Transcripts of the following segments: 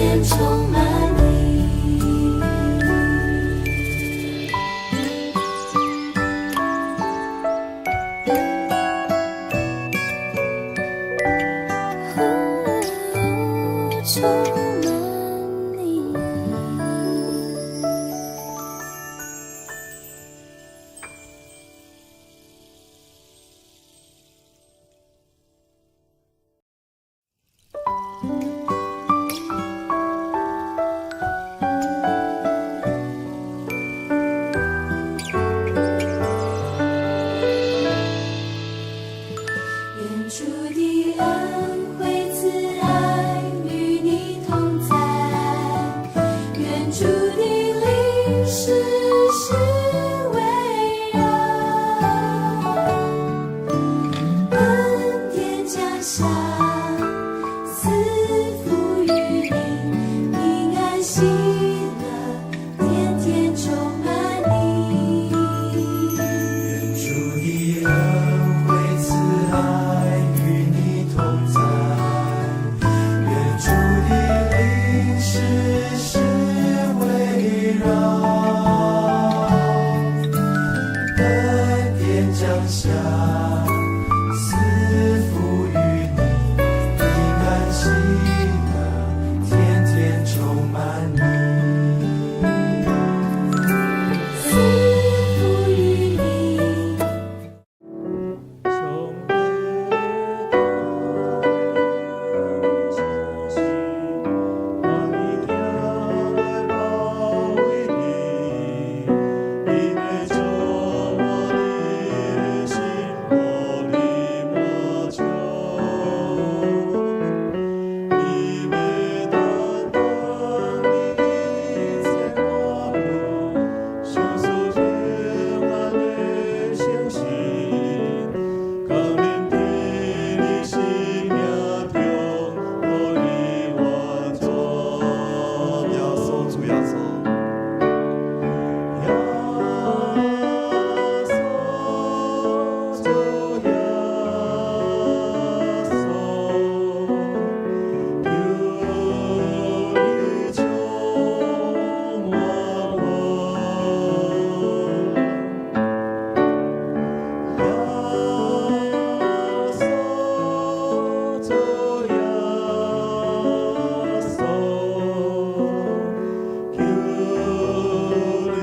天充满你。充满你。愿主的恩惠慈爱与你同在，愿主的灵时时围绕，恩典降下，赐福于你，平安喜乐，天天充满你。愿主的恩惠慈爱与你同在，愿主的灵时时围绕，恩典降下，赐福于你，平安喜乐，天天充满你。赐福于你。兄弟相信，让你将来保卫你，因为做我的心我的魔咒，你们担当的一切麻木，享受天安的相信。강림天的生命中，我的完全。耶稣主耶稣，耶稣主耶稣，有你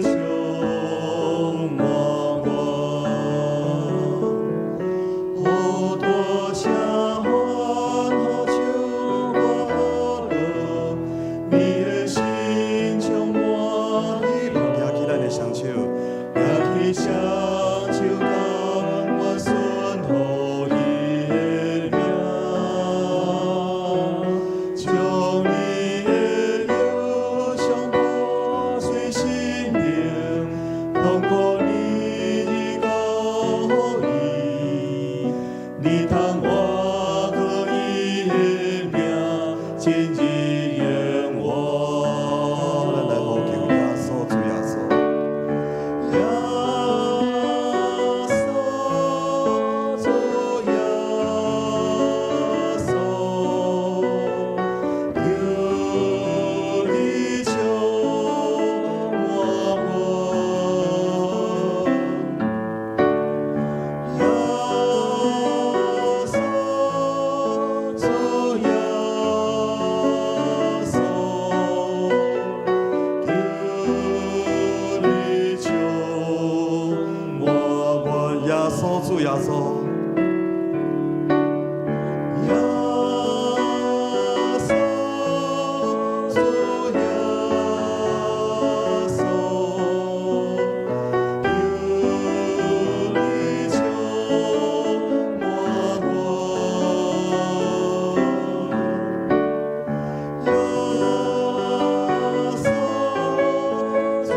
充满我多想好就我了，你的心充满喜乐。举起咱的双手，举起双手到我顺乎你的名，将你的忧伤破碎心灵，通过你的高义，你当我可以的名，亲近愿我。咱来呼求耶稣主耶稣。耶稣主耶稣，有你充满我。耶稣主耶稣，有你充满我。耶稣主耶稣。耶稣主耶稣，有你充满我。耶稣主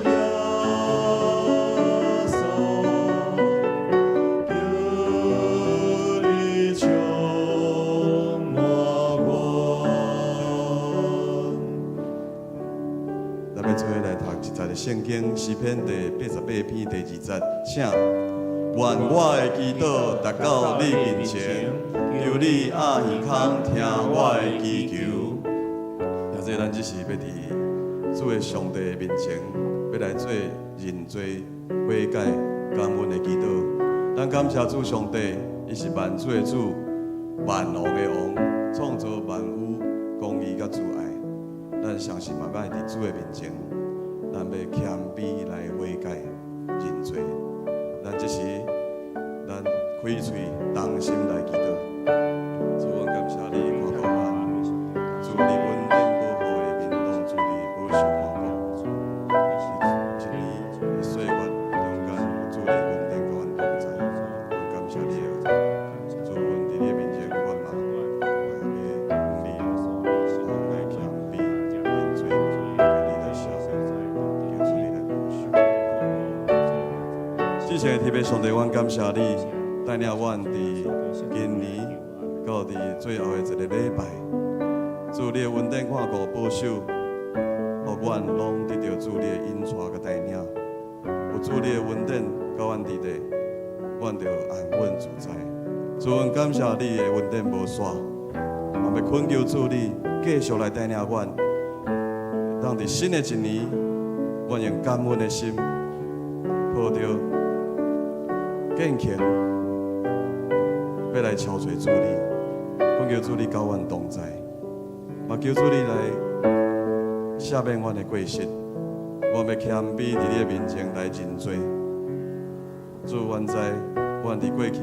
耶稣，有你充满我。咱要做伙来读一节的圣经诗篇第88篇第20请。愿我的祈祷达到你面前，求你阿耳孔听我的祈求。这咱只是要伫主的上帝面前，要来做认罪、悔改、感恩的祈祷。咱感谢主上帝，伊是万主的主，万王的王，创造万物，公义甲慈爱。咱相信嘛，摆伫主的面前，咱要谦卑来悔改、认罪。咱这时，咱开喙同心来祈祷。主，我感谢你看顾我，主你稳定保护的面拢主你保守看顾。一年的岁月中间，主你稳定甲阮同在。我感谢你的主，阮伫你面前款嘛，我要你来谦卑认罪，给你来消受，求主你来保守。之前特别上帝，阮感谢你带领阮伫今年。到伫最后的一个礼拜，主你的稳定看顾保守，互阮拢得到主你的引带甲带领。有主你的稳定甲阮伫地，阮就安稳自在。主，阮感谢你的稳定无煞，也要恳求主你继续来带领阮，让伫新的一年，阮用感恩的心，抱着坚强，要来超找主你。恳求主你甲阮同在，嘛求主你来赦免阮的过失，我要谦卑伫你的面前来认罪。主，阮知阮伫过去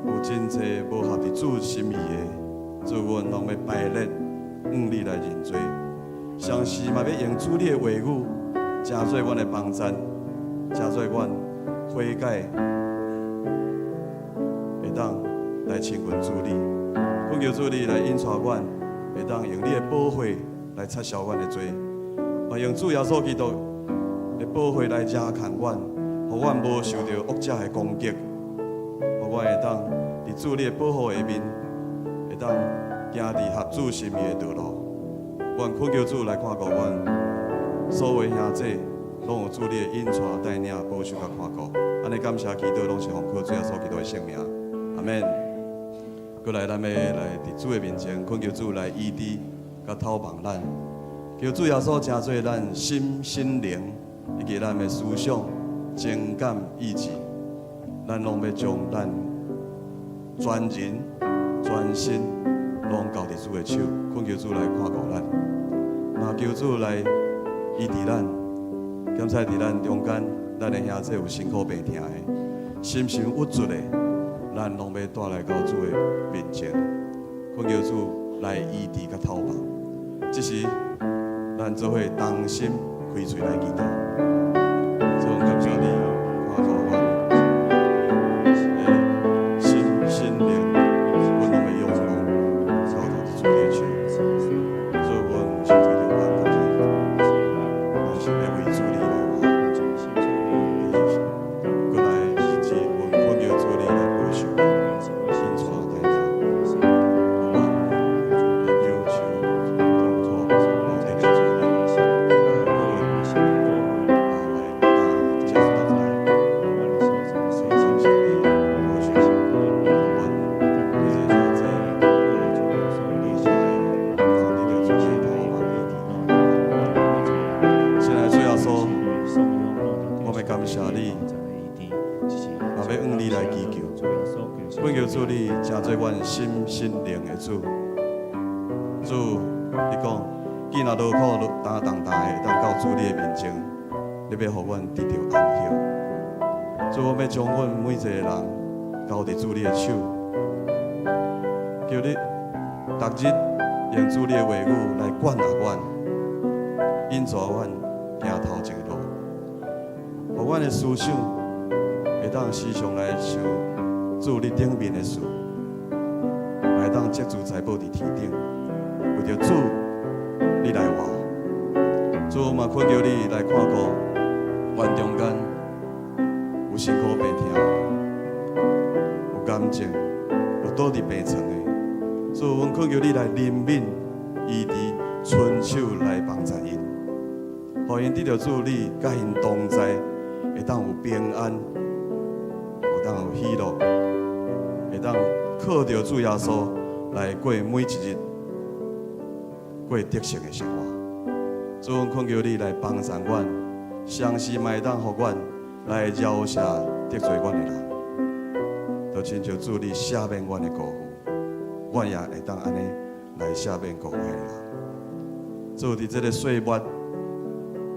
有真济无合伫主心意的，主阮拢要摆列向你来认罪。相时嘛要用主你的话语，加做阮的帮赞，加做阮悔改，会当来亲近主你。恳求主你来引带阮，会当用你的保护来撤销阮的罪，嘛用主耶稣基督的保护来遮看阮，互阮无受到恶者的攻击，互阮会当伫主你的保护下面，会当行伫合主心意的道路。阮恳求主来看顾阮，所有兄姐拢有主你的引带带领、保守甲看顾。安尼感谢祈祷，拢是奉靠主耶稣基督的圣名，阿免。过来，咱要来伫主的面前，恳求主来医治，甲透望咱。求主耶稣成做咱心、心灵以及咱的思想、情感、意志，咱拢要将咱全人、全心拢交伫主的手，恳求主来看顾咱，嘛求主来医治咱。检查伫咱中间，咱的兄弟有辛苦病痛的，心神郁卒的。咱拢要带来到主的面前，恳求主来医治甲透望。这时，咱做伙同心开嘴来祈祷。主，感谢你看顾阮的心、心灵，阮拢要用功，交到主的手。主，阮是对着阮感谢，但是要为主你来活。过来，是阮恳求主你来保守。感谢你，也要向你来祈求，恳求主你成做阮心心灵的主。主，你讲，既然劳苦担重担的，当到主你的面前，你要互阮得到安息。主，我要将阮每一个人交伫主你的手，求你逐日用主你的话语来管下阮，引带阮行头前的路。互阮的思想会当时常来想主你顶面的事，会当积聚财宝伫天顶，为着主你来活。主嘛恳求你来看顾阮中间有辛苦病痛、有癌症、有倒伫病床的。主，阮恳求你来怜悯、医治、伸手来帮助因，互因得到主你甲因同在。会当有平安，会当有喜乐，会当靠着主耶稣来过每一日。过得胜的生活。主，阮恳求你来帮助阮，相时嘛会当互阮来饶赦得罪阮的人，就亲像主你赦免阮的辜负，阮也会当安尼来赦免辜负的人。主伫这个岁末，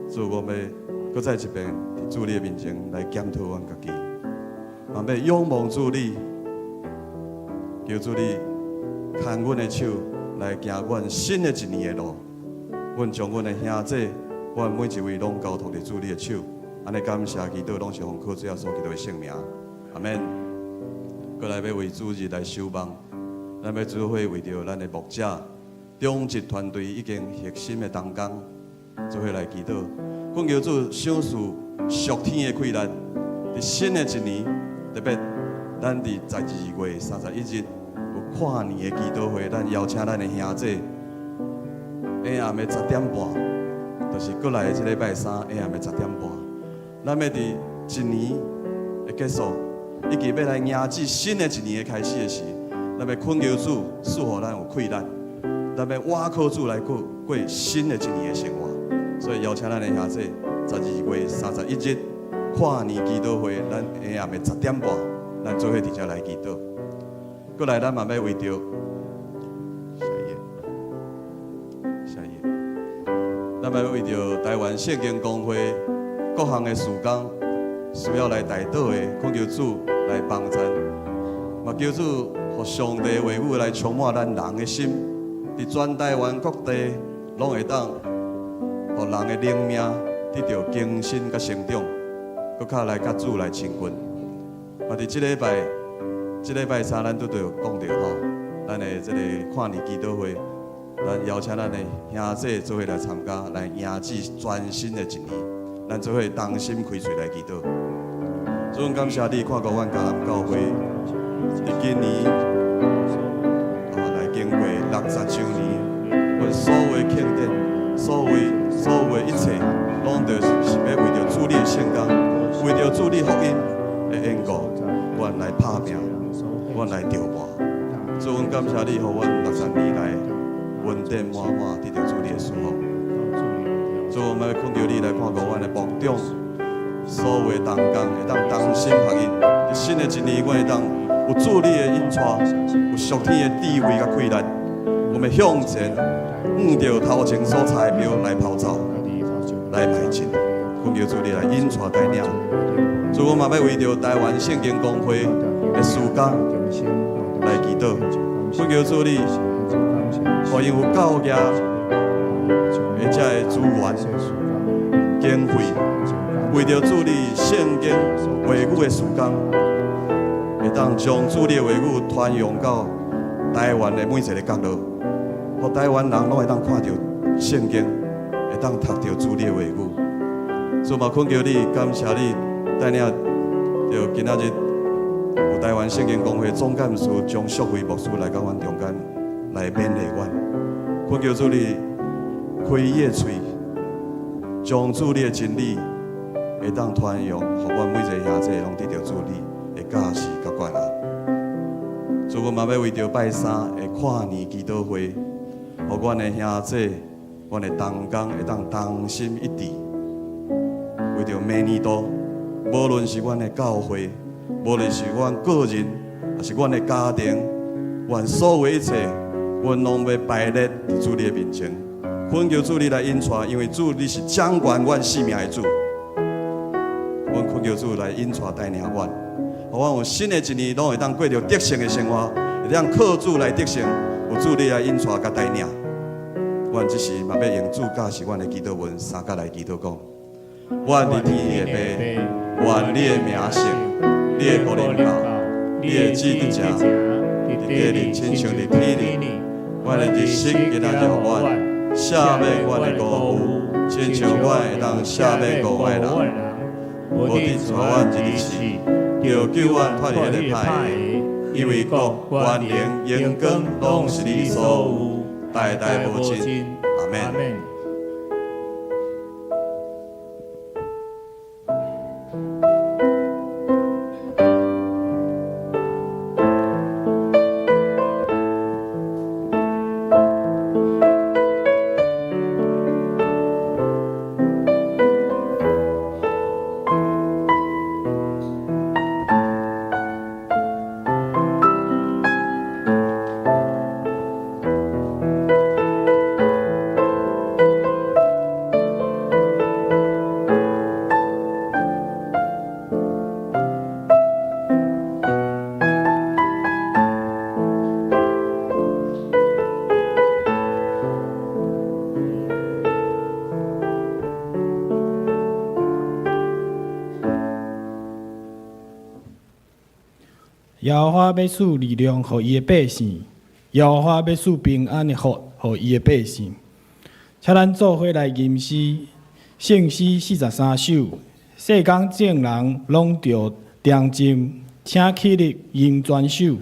主我们搁再一遍伫主你的面前来检讨阮家己，嘛要仰望主你，求主你牵阮的手来行阮新的一年的路。阮将阮的兄弟，阮每一位拢交托伫主你的手，安尼感谢祈祷，拢是奉靠主耶稣基督的圣名，阿免。过来要为主日来守望，咱要主会为着咱的牧者、中职团队已经核心的同工，做伙来祈祷。恳求主赏赐属天的气力，伫新的一年，特别咱伫12月31日有跨年的祈祷会，咱邀请咱的兄弟。下暗的10点半，就是过来的这礼拜三下暗的10点半，咱要伫一年的结束，以及要来迎接新的一年的开始的时，咱要恳求主赐予咱有气力，咱要倚靠主来过新的一年的生活。所以邀请咱的兄弟，12月31日跨年祈祷会，咱下暗的10点半，咱做伙伫遮来祈祷。过来，咱嘛要为着。咱要为着台湾圣经公会各项的事工，需要来代祷的，恳求主来帮助，嘛求主互上帝的话语来充满咱人的心，伫全台湾各地拢会当，互人的灵命得到更新甲成长，搁较来甲主来亲近。嘛伫这礼拜三咱拄着讲到吼，咱的这个跨年祈祷会。咱邀请咱的兄弟做伙来参加，来迎接全新的一年。咱做伙同心开嘴来祈祷。主，感谢你看过阮迦南教会，伫今年来经过60周年，阮所有的庆典，所有的一切，拢就是要为着主你的圣工，为着主你福音的缘故，阮来拍拼，阮来筹划。主，阮感谢你，互阮60年来。恩典满满，得到主你的祝福。所以我们恳求你来看顾阮的牧长，所有的同工会当同心合意。伫新的一年，阮会当有主你的引带，有属天的智慧甲气力。我们向前，按照头前所采的标来跑走，来迈进。恳求主你来引带带领。所以我嘛要为着台湾圣经公会的事工来祈祷。恳求主你。欢迎有教业，或者的资源、经费，为着主你圣经话语的事工，会当将主你的话语传扬到台湾的每一个角落，互台湾人拢会当看到圣经，会当读到主你的话语。所以嘛，恳求你，感谢你带领着今仔日有台湾圣经公会总干事张淑慧牧师来到阮中间。来勉励阮，恳求主你开伊的嘴，将主你的真理会当传扬，互阮每一个兄弟拢得到主你的教示甲管安。主，阮嘛要为着拜三的跨年祈祷会，互阮的兄弟、阮的同工会当同心一致，为着明年度，无论是阮的教会，无论是阮个人，还是阮的家庭，阮所有一切。阮拢要摆列伫主你的面前，恳求主你来引带，因为主你是掌管阮性命的主。阮恳求主来引带带领阮，互阮有新的一年拢会当过着得胜的生活，会当靠主来得胜，有主你来引带甲带领。阮即时嘛要用主教示阮的祈祷文，三甲来祈祷讲：阮伫天的爸，愿你的名圣，你的国临到，你的旨意成，伫地里亲像伫天里。阮的日息今仔日互阮赦免阮的辜负，亲像阮会当赦免误的人。无伫带阮一日死，就救阮脱离迄个歹的，因为国、权能、荣光拢是你所有，代代无尽。阿免。耶和华要赐力量予伊的百姓，耶和华要赐平安的福予伊的百姓。请咱做伙来吟诗，圣诗43首，世间众人拢着定睛，请起立吟全首。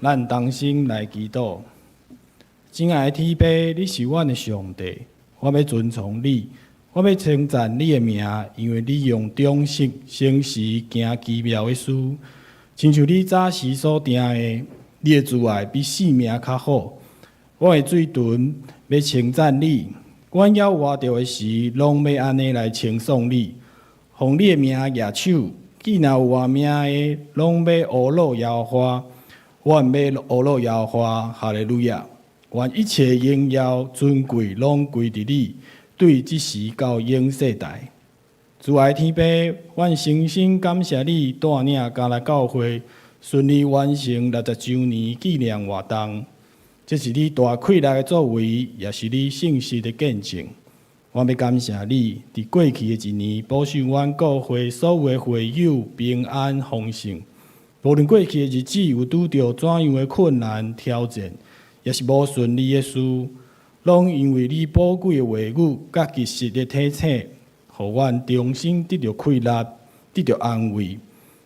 咱同心来祈祷，亲爱的天父，你是阮的上帝，我要尊崇你，我要称赞你的名，因为你用忠实、诚实行奇妙的事，亲像你早时所定的，你的慈爱比性命较好。我的嘴唇要称赞你，阮要活着的时，拢要安尼来称颂你，奉你的名举手，既若有活命的，拢要阿罗耶和华。愿要阿罗耶和华，哈利路亚！愿一切荣耀尊贵拢归伫你，对即时到永世代。主爱天父，愿诚心感谢你带领加勒教会顺利完成60周年纪念活动，这是你大快乐的作为，也是你信实的见证。我要感谢你，伫过去的一年保守阮教会所有的会友平安丰盛。无论过去的日子有拄着怎样的困难挑战，也是无顺利的事，拢因为你宝贵的话语甲及时的体测，互阮重新得到快乐，得到安慰。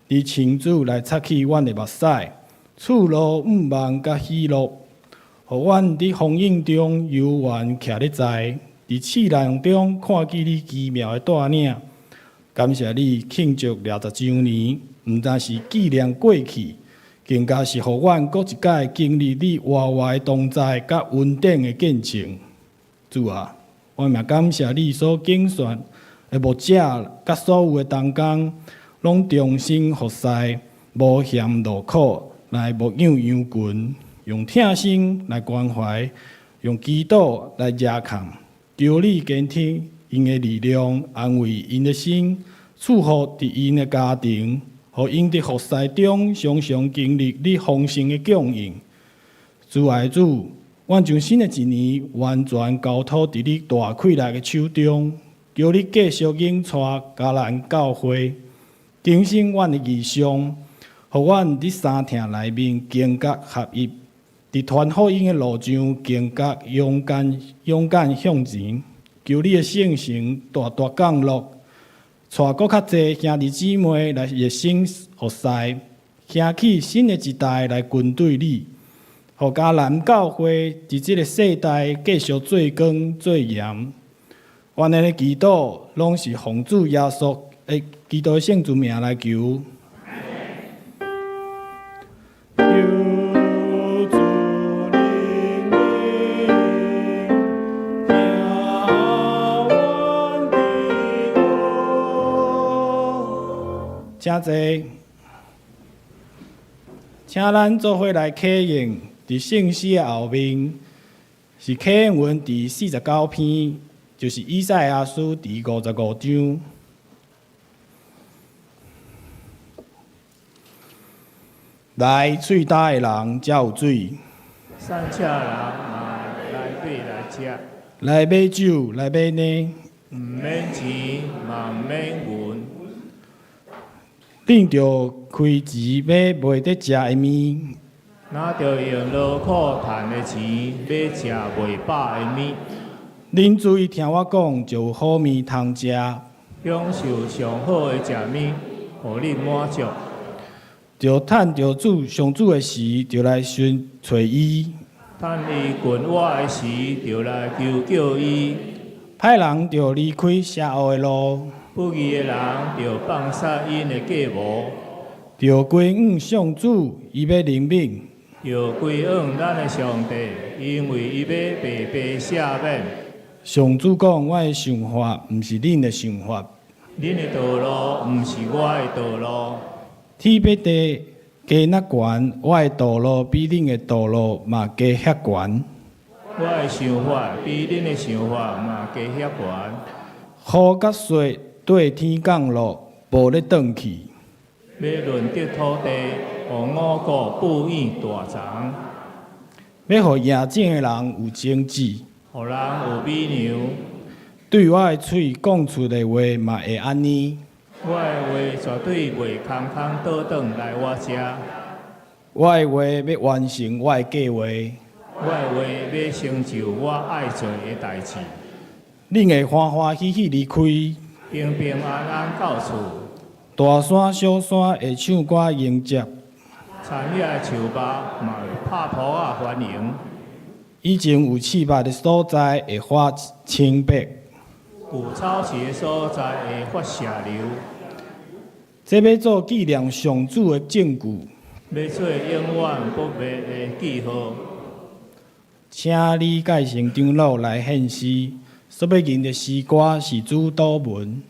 你亲自来擦去阮的目屎，赐落五望甲喜乐，互阮伫风影中悠然徛咧在，伫试炼中看见你奇妙的带领。感谢你庆祝60周年。毋但是纪念过去，更加是互阮搁一届经历你活活的同在甲稳定的见证。主啊，我嘛感谢你所拣选的牧者甲所有的同工，拢忠心服侍，无嫌劳苦来牧养羊群，用疼心来关怀，用祈祷来热抗，求你坚定因的力量，安慰因的心，祝福伫因的家庭。互因伫服侍中常常经历你丰盛的供应。主爱主，阮将新的一年完全交托伫你大快乐的手中，求你继续引带迦南教会，更新阮的异象，互阮伫三听内面更加合一，伫传福音的路上，更加勇敢向前。求你的圣神大大降落，带搁较侪兄弟姊妹来热心服侍，兴起新的一代来跟对你，互迦南教会伫即个世代继续做光做盐。愿的祈祷拢是奉主耶稣的基督圣主名来求。请坐，请咱做伙来启应，伫圣诗的后面是启应文第49篇，就是以赛亚书第55章。来，喙焦的人才有水；山车人嘛来买来食，来买酒，来买奶。毋免钱嘛毋免银，恁着开钱买袂得食的面，哪着用劳苦赚的钱买食袂饱的面，恁注意听我讲，就有好面通食。享受上好的食面，互恁满足。就趁着上主的时，就来寻找伊；趁伊近我的时，就来求伊。歹人就离开邪恶的路，不义的人就放杀因的计谋，就归向上主，伊要怜悯。就归向咱的上帝，因为伊要白白赦免。上主讲：我的想法，毋是恁的想法。恁的道路，毋是我的道路。天比地加那悬，我的道路比恁的道路嘛加遐悬。我的想法比恁的想法嘛加遐悬。雨甲雪对天降落，无咧转去。要润得土地，互五谷哺养大长。要互野种的人有种子，互人有美牛。对我的喙讲出的话嘛会安尼。我的话绝对袂空空倒转来我遮。我的话要完成我的计划。我的话要成就我爱做的代志。恁会欢欢喜喜离开，平平安安到厝。大山小山会唱歌迎接。田野的树木嘛会拍扑啊欢迎。以前有刺肉的所在会发青白，有草树的所在会发射流。这要做纪念上主的证据。要做永远不灭的记号。请你改成长老来献诗，所要吟的诗歌是主祷文。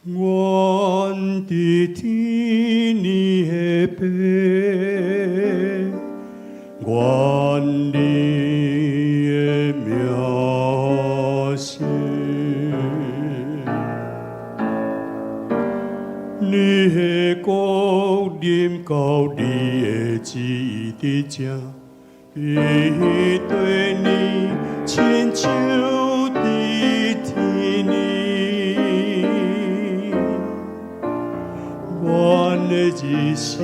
我的天你的白，我你的渺小，你的国临到你的旨意的家，必对你亲像的天你。我的一生，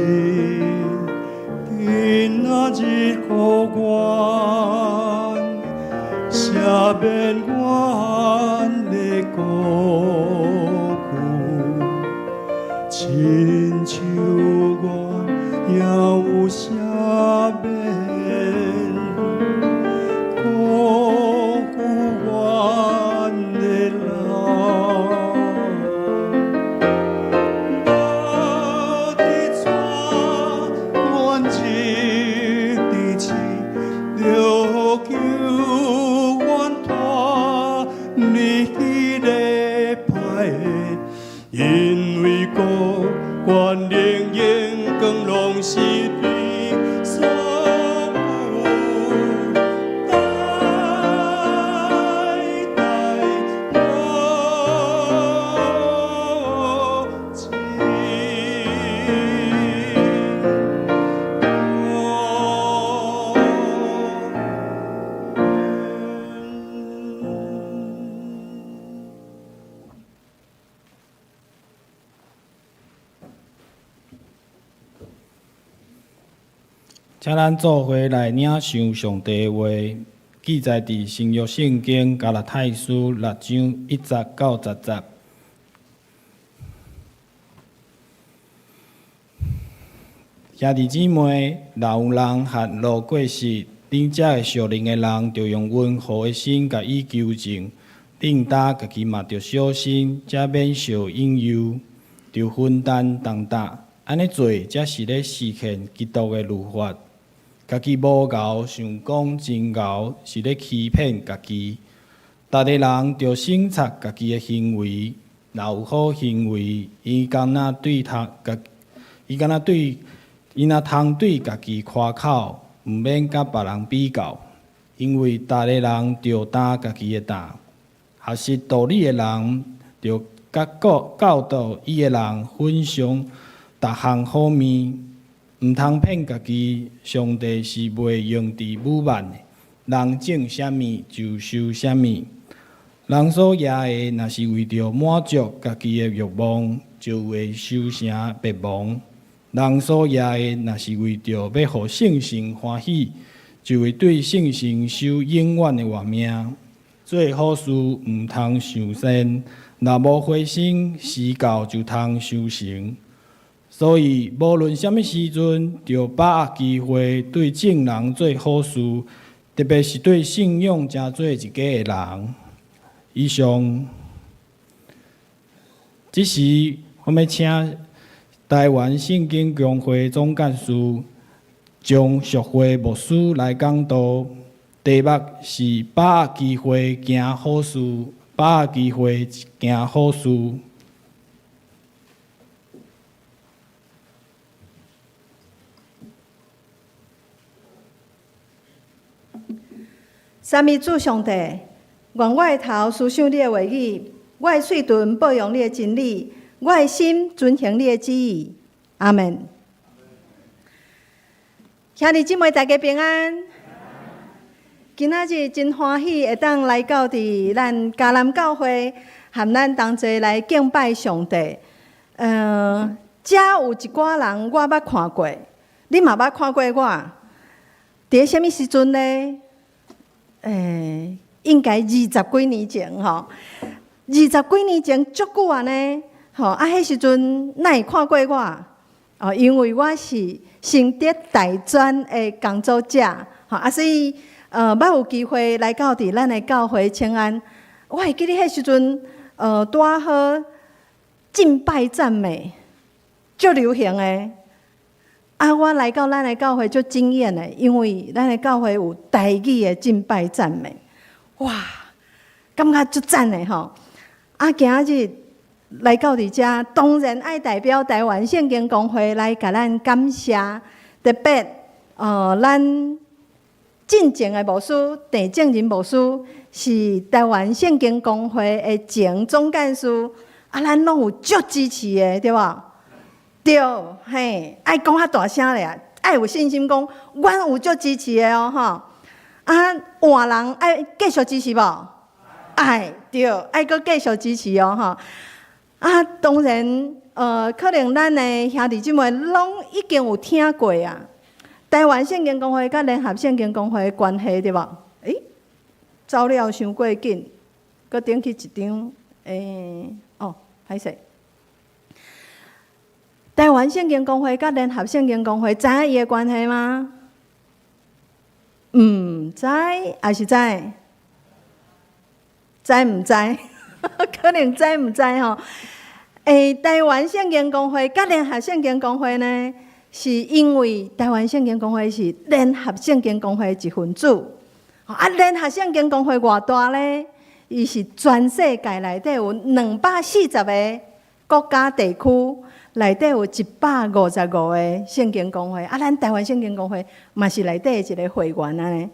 今仔日互我，赦免我的过去，亲像我也有赦免过去我的老。因为国权灵眼光拢是你所请咱做伙来领受上帝的话，记载伫新约圣经加拉太书6章1节到10节。兄弟姊妹，若有人和路过时，恁遮个属灵的人，就用温和的心甲伊纠正，恁家家己嘛着小心，才免受引诱，着分担重担。安尼做，才是咧实现基督的律法。家己无熬，想讲真熬，是咧欺骗家己。逐个人着省察家己的行为，若有好行为，伊敢若通对家己夸口，毋免甲别人比较，因为逐个人着担家己的担。学习道理的人，着甲教导伊的人分享逐项好面，毋通骗家己。上帝是袂用伫武慢的，人种啥物就收啥物。人所野的，若是为着满足家己的欲望，就会收成灭亡。人所野的，若是为着要互圣神欢喜，就会对圣神守永远的活命。做好事毋通伤身，若无灰心，时到就通修成。所以，无论什么时阵，就把握机会对正人做好事，特别是对信仰真做一家的人。以上，这时我们请台湾圣经公会总干事张淑慧牧师来讲道。题目是把握机会行好事，把握机会行好事。三位主上帝，愿我的头思想你的话语，我的嘴唇保养你的真理，我的心遵行你的旨意。阿门。兄弟姊妹，大家平安。今仔日真欢喜，会当来到伫咱迦南教会，和咱同齐来敬拜上帝。遮有一寡人我捌看过，你嘛捌看过我。伫什么时阵呢？应该20几年前吼，20几年前足久啊呢，吼迄时阵哪会看过我？哦，因为我是承德大专的工作者，吼所以捌有机会来到伫咱的教会请安。我会记得迄时阵，拄好敬拜赞美，足流行的。我来到咱的教会足惊艳的，因为咱的教会有台语的敬拜赞美，哇，感觉足赞的吼。今日来到伫遮，当然爱代表台湾圣经公会来甲咱感谢，特别咱进前的牧师郑正仁牧师是台湾圣经公会的前总干事，咱拢有足支持的，对无？对，嘿，爱讲较大声咧，爱有信心讲，阮有足支持的哦，吼。换人爱继续支持无？爱，对，爱搁继续支持哦，吼。当然，可能咱的兄弟姊妹拢已经有听过啊。台湾圣经公会甲联合圣经公会的关系，对无？走了伤过紧，搁顶去一张，歹势。台湾圣经公会甲联合圣经公会，知影伊的关系吗？毋知，还是知？知毋知？可能知毋知吼？台湾圣经公会甲联合圣经公会呢，是因为台湾圣经公会是联合圣经公会一份子。联合圣经公会偌大呢？伊是全世界内底有240个国家地区。内底有155个圣经公会，咱台湾圣经公会嘛是内底一个会员安尼。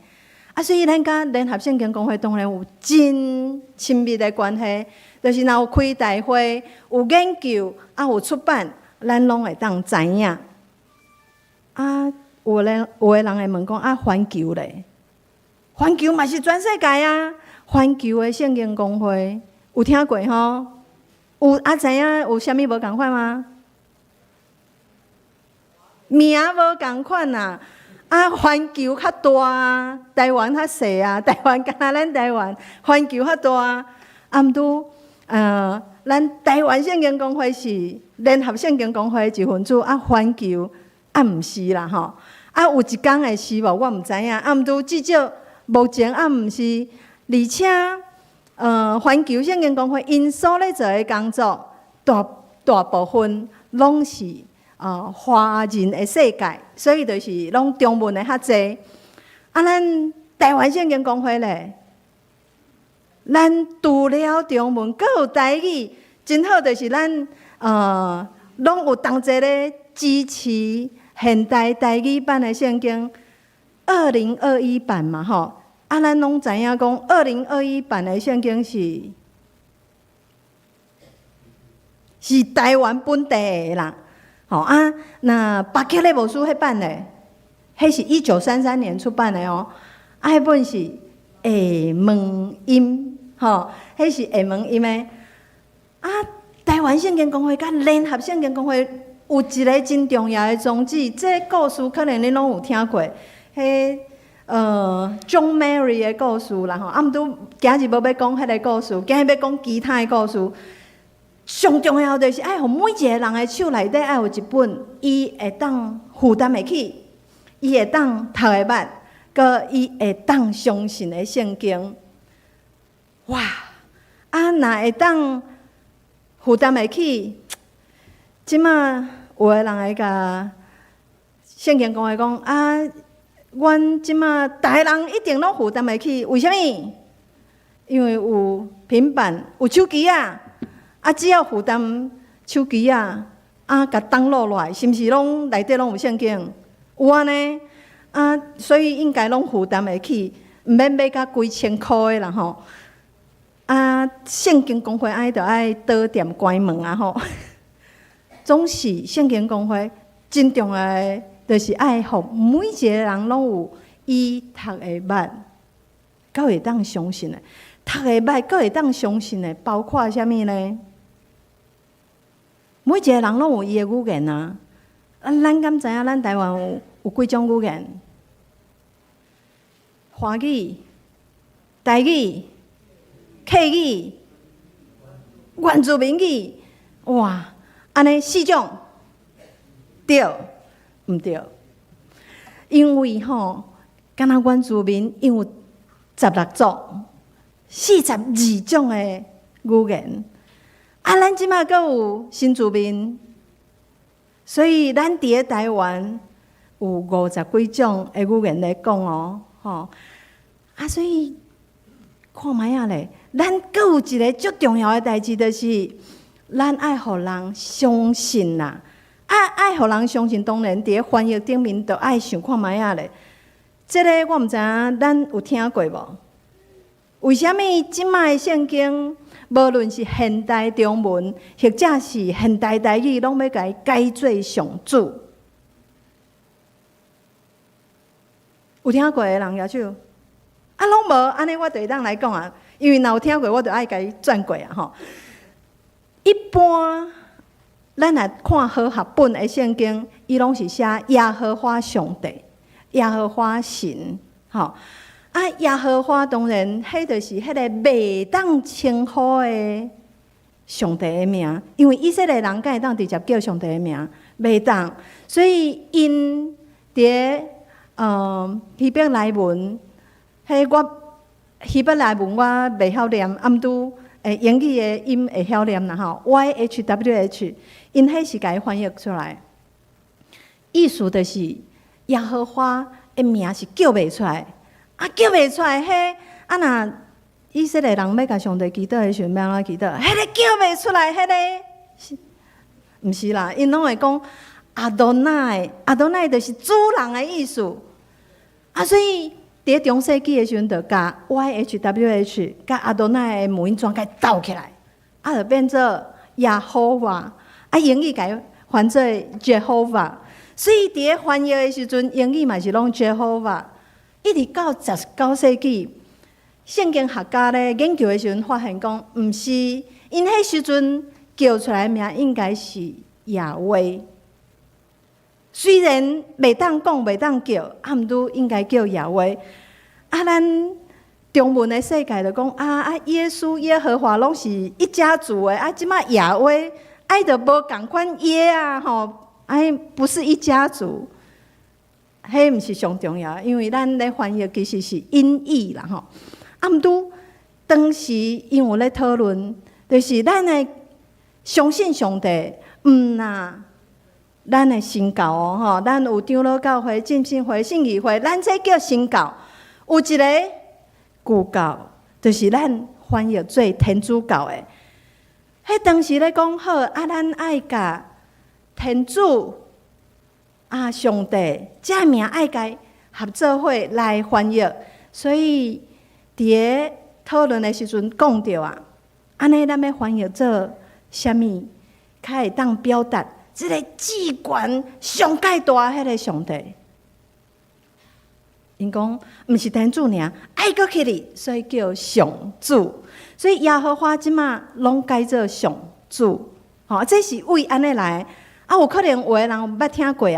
所以咱甲联合圣经公会当然有真亲密的关系，就是若有开大会、有研究、有出版，咱拢会当知影。有的人会问讲环球咧，环球嘛是全世界啊，环球的圣经公会有听过吼？有知影有啥物无共款吗？名无共款呐，啊，环球较大，台湾较细啊，台湾敢若咱台湾，环球较大，啊，毋拄咱台湾圣经公会是联合圣经公会一份子，啊，环球啊，毋是啦吼。啊，有一天会是无，我毋知影。啊，毋拄至少目前啊，毋是，而且环球圣经公会因所咧做诶工作，大部分拢是华人诶世界，所以就是拢中文诶较济。啊，咱台湾圣经公会咧，咱除了中文，阁有台语，真好，就是咱拢有同齐咧支持现代台语版的圣经2021版嘛吼。啊，咱拢知影讲2021版的圣经是台湾本地的啦。吼啊，那巴克勒无书迄版的，迄是1933年出版的哦。啊，迄本是下门音，吼，迄是下门音的。啊，台湾圣经公会甲联合圣经公会有一个真重要的宗旨，这个故事可能恁拢有听过，迄John Mary 的故事啦吼。啊，毋拄今日无要讲迄个故事，今日要讲其他的故事。上重要就是爱互每一个人的手内底爱有一本，伊会当负担得起，伊会当读会捌，佮伊会当相信的圣经。哇！啊，若会当负担得起，即马有个人会甲圣经公会讲啊，阮即马逐个人一定拢负担得起，为虾米？因为有平板，有手机啊。啊，只要负担手机啊，甲登录落来，是毋是拢内底拢有圣经？有安尼啊，所以应该拢负担得起，毋免买甲几千箍的啦吼。啊，圣经公会爱着爱倒店关门啊吼。总是圣经公会真重要的，就是爱互每一个人拢有伊读会捌，佮会当相信的。读会捌，佮会当相信的，包括啥物呢？每一个人拢有伊的语言啊！咱敢知影？咱台湾有几种语言？华语、台语、客语、原住民语，哇！安尼4种，对毋对？因为吼，敢若原住民因有16种、42种的语言。啊，咱即马阁有新住民，所以咱伫咧台湾有50几种的语言咧讲哦，吼。啊，所以看觅啊咧，咱阁有一个最重要的代志，就是咱爱互人相信啦。爱互人相信，当然伫咧翻译顶面，着爱想看觅啊咧。即个我毋知影，咱有听过无？为虾米即摆的圣经？无论是现代中文，或者是现代台语，拢要甲伊改做上主。有听过的人举手？啊，拢无，安尼我就会当来讲啊。因为若有听过，我就爱甲伊转过啊吼。一般咱若看和合本的圣经，伊拢是写耶和华上帝、耶和华神，吼。啊，耶和华当然，迄就是迄个袂当称呼的上帝的名，因为以色列人敢会当直接叫上帝的名，袂当。所以因伫希伯来文，希伯来文我袂晓念，毋拄英语的音会晓念啦吼 ，YHWH， 因迄是甲伊翻译出来，意思就是耶和华的名是叫袂出来。啊，叫袂出来，迄啊若以色列人要甲上帝祈祷的时阵，要安怎祈祷？迄个叫袂出来，迄个毋是啦，因拢会讲阿多奈，阿多奈就是主人的意思。啊，所以伫中世纪的时阵，就甲 YHWH 甲阿多奈的母音全甲斗起来，啊，就变做耶和华。啊，英语甲伊翻做 Jehovah， 所以伫咧翻译的时阵，英语嘛是拢 Jehovah。一直到19世纪，圣经学家咧研究的时阵，发现讲，毋是，因迄时阵叫出来的名应该是亚威。虽然袂当讲、袂当叫，毋拄应该叫耶和华。咱中文的世界就讲耶稣、耶和华拢是一家族的，即马耶和华就无共款耶啊吼，不是一家族，迄毋是上重要，因为咱咧翻译其实是音译啦吼。毋拄当时因为咧讨论，就是咱的相信上帝，咱的新教吼，咱有长老教会、浸信会、信义会，咱这叫新教。有一个旧教，就是咱翻译做天主教的。迄当时咧讲好，咱爱甲天主上帝这名爱甲合作伙来翻译，所以伫咧讨论的时阵讲到安尼咱要翻译做啥物，较会当表达即个至悬上介大迄个上帝。因讲毋是天主尔，爱搁起哩，所以叫上主。所以耶和华即马拢改做上主，这是为安尼来。有可能有个人捌听过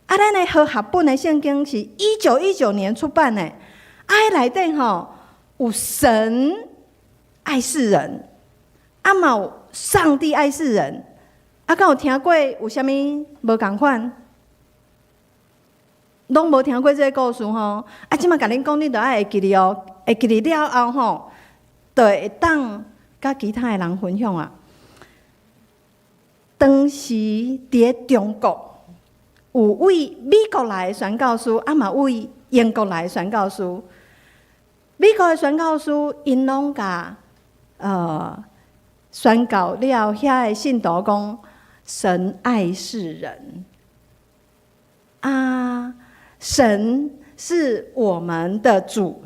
咱的和合本的圣经是1919年出版的，内底有神爱世人，嘛有上帝爱世人，敢有听过有啥物无共款？拢无听过这个故事吼，即马甲恁讲，恁着爱会记哩哦，会记哩了后就会当甲其他的人分享当时伫中国，有位美国来的宣教师，嘛位英国来的宣教师。美国的宣教师，因拢甲宣告了遐的信徒讲，神爱世人神是我们的主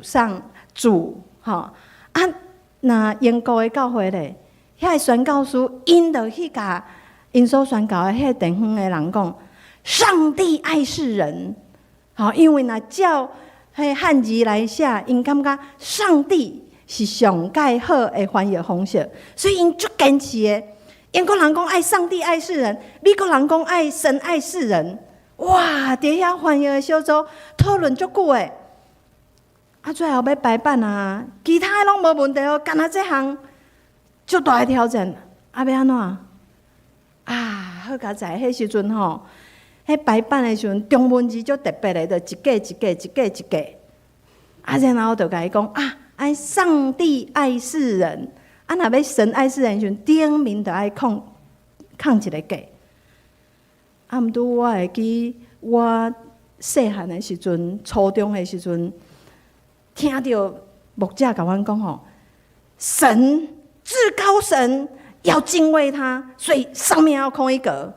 那英国的教会咧，遐个宣教师因着去甲因所宣告的迄个地方的人讲，上帝爱世人。因为若照迄汉字来写，因感觉上帝是上介好的翻译方式，所以因足坚持的。英国人讲爱上帝爱世人，美国人讲爱神爱世人。哇！伫遐翻译的小组讨论足久的，最后要排版其他的拢无问题哦，干那这项足大的挑战，要安怎？好佳在迄时阵迄排版的时阵，中文字足特别的，就一个，然后就甲伊讲爱上帝爱世人，若要神爱世人时阵，顶面就爱空一个价。毋拄我会记，我细汉的时阵，初中的时阵，听到牧者甲阮讲神至高神要敬畏他，所以上面要空一格。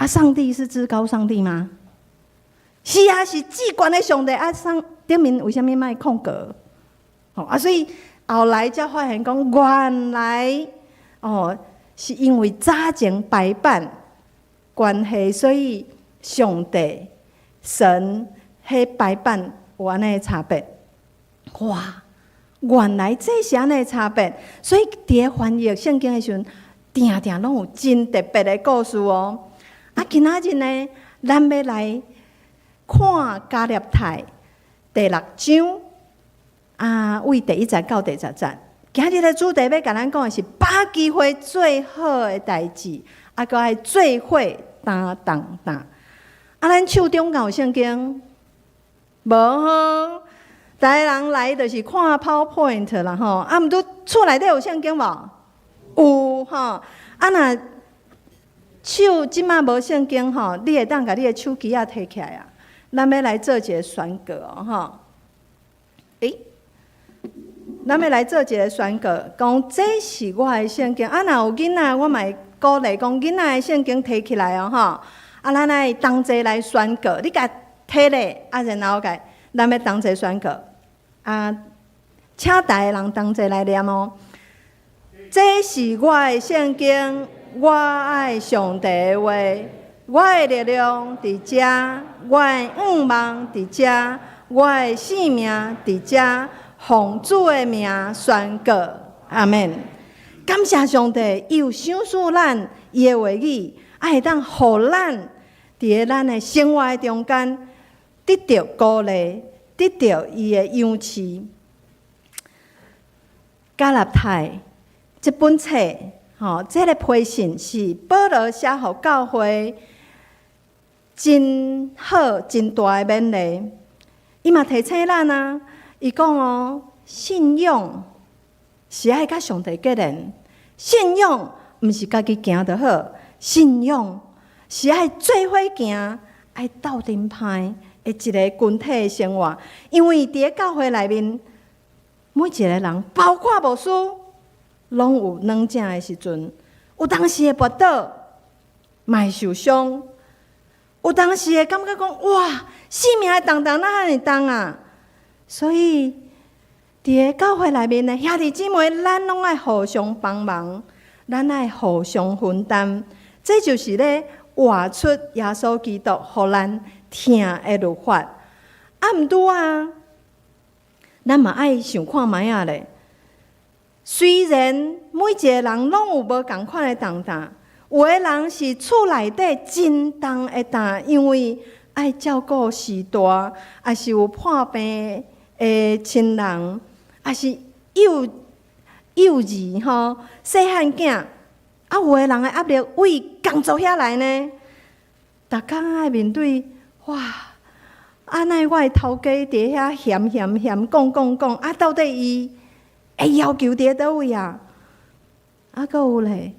上帝是至高上帝吗？是是至悬的上帝。顶面为什么卖空格？所以后来才发现讲，原来是因为早前排版关系，所以上帝、神迄排版有安尼差别。哇！原来这是安尼差别，所以伫咧翻译圣经的时阵，定定拢有真特别的故事哦。今仔日呢，咱要来看加勒太第6章为第1节到第10节。今日的主题要甲咱讲的是把机会最好的代志，阁爱做伙担当。咱手中有圣经无吼？逐个人来就是看 PowerPoint 啦吼，毋拄厝内底有圣经无？有吼。若手即马无圣经吼，你会当甲你的手机摕起来咱要来做一个宣告吼。咱要来做一个宣告，讲这是我的圣经。若有囡仔，我嘛会鼓励讲囡仔的圣经摕起来吼。咱来同齐来宣告，你甲摕咧，然后咱要同齐宣告。请逐个人同齐来念哦。这是我的圣经，我爱上帝的话，我的力量伫遮，我的愿望伫遮，我的性命伫遮，奉主的名宣告，阿们。感谢上帝，又赏赐咱伊的话语，会当互咱伫咧咱的生活中间得到鼓励，得到伊的养持。加勒泰这本册，这个批信是保罗写予教会，真好、真大的勉励。伊嘛提醒咱啊，伊讲信仰是爱甲上帝结连，信仰毋是家己行就好，信仰是爱做伙行，爱斗阵派的一个群体的生活。因为伫咧教会内面，每一个人，包括牧师，拢有软正的时阵，有当时会跌倒，嘛会受伤，有当时会感觉讲哇，生命的重担哪遐尼重啊！所以伫咧教会内面的兄弟姊妹，咱拢爱互相帮忙，咱爱互相分担。这就是咧活出耶稣基督互咱听的律法。毋拄啊！咱嘛爱想看卖啊咧。虽然每一个人拢有无共款的重担，有的人是厝内底真重的担，因为爱照顾时大，也是有破病的亲人，也是幼儿细汉囝。有的人的压力为工作遐来呢，逐工爱面对哇！奈我的头家伫遐嫌讲，到底伊会要求伫倒位啊？阁有咧，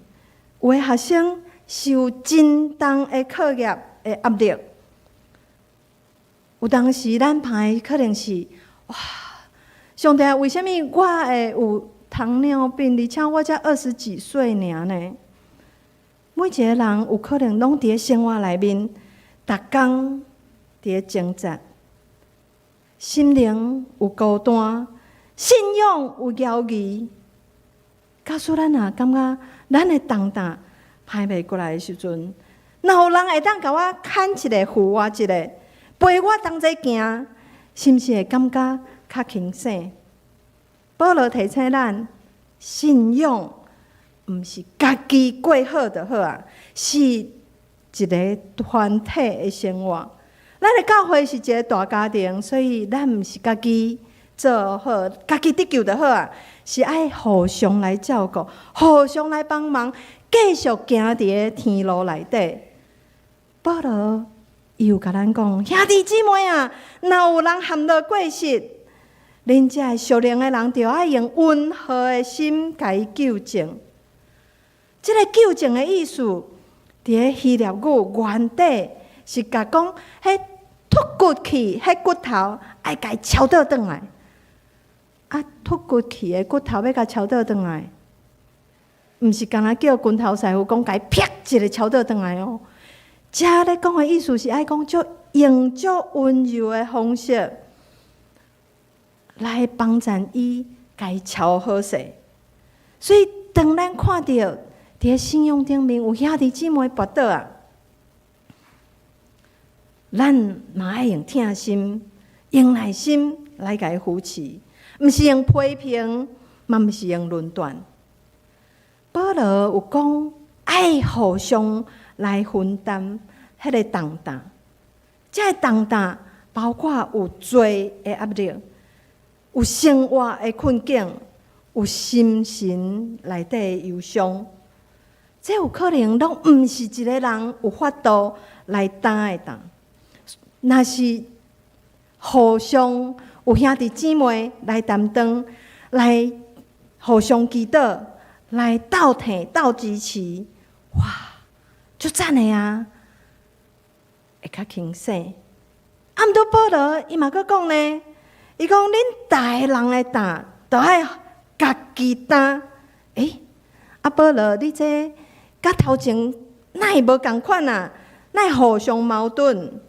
有的学生受真重的课业的压力，有当时咱排可能是哇，上帝为什么我会有糖尿病，而且我才20几岁尔呢？每一个人有可能拢伫咧生活内面，逐工伫咧挣扎，心灵有孤单，信仰有犹豫。假使咱也感觉咱的重担排袂过来的时阵，若有人会当甲我牵一个、扶我一个，陪我同齐行，是毋是会感觉较轻省？保罗提醒咱，信仰毋是家己过好就好啊，是一个团体的生活。咱的教会是一个大家庭，所以咱毋是家己做好，家己得救就好啊，是爱互相来照顾，互相来帮忙，继续行伫咧天路内底。保罗又甲咱讲，兄弟姊妹啊，若有人陷落过失，恁遮的属灵的人就爱用温和的心甲伊纠正。这个纠正的意思，伫咧希腊语原底是甲讲，迄脱骨去，迄骨头爱甲伊敲倒转来。脱骨去的骨头要甲敲倒转来，毋是干那叫拳头师傅讲甲伊啪一个敲倒转来哦。遮咧讲的意思是爱讲用足温柔的方式来帮助伊甲伊敲好势。所以当咱看到伫咧信仰顶面有兄弟姊妹跌倒啊，咱嘛爱用疼心、用耐心来甲伊扶持，毋是用批评，嘛毋是用论断。保罗有讲爱互相来分担迄个重担，这个重担包括有罪的压力，有生活的困境，有心神内底的忧伤。这有可能拢毋是一个人有法度来担的担。若是互相有兄弟姊妹来担当，来互相祈祷，来斗挺、斗支持，哇，足赞的啊！会较轻省。毋过保罗伊嘛佫讲呢，伊讲恁大人的担，都爱家己担。保罗你这甲头前哪会无共款啊？哪会互相矛盾？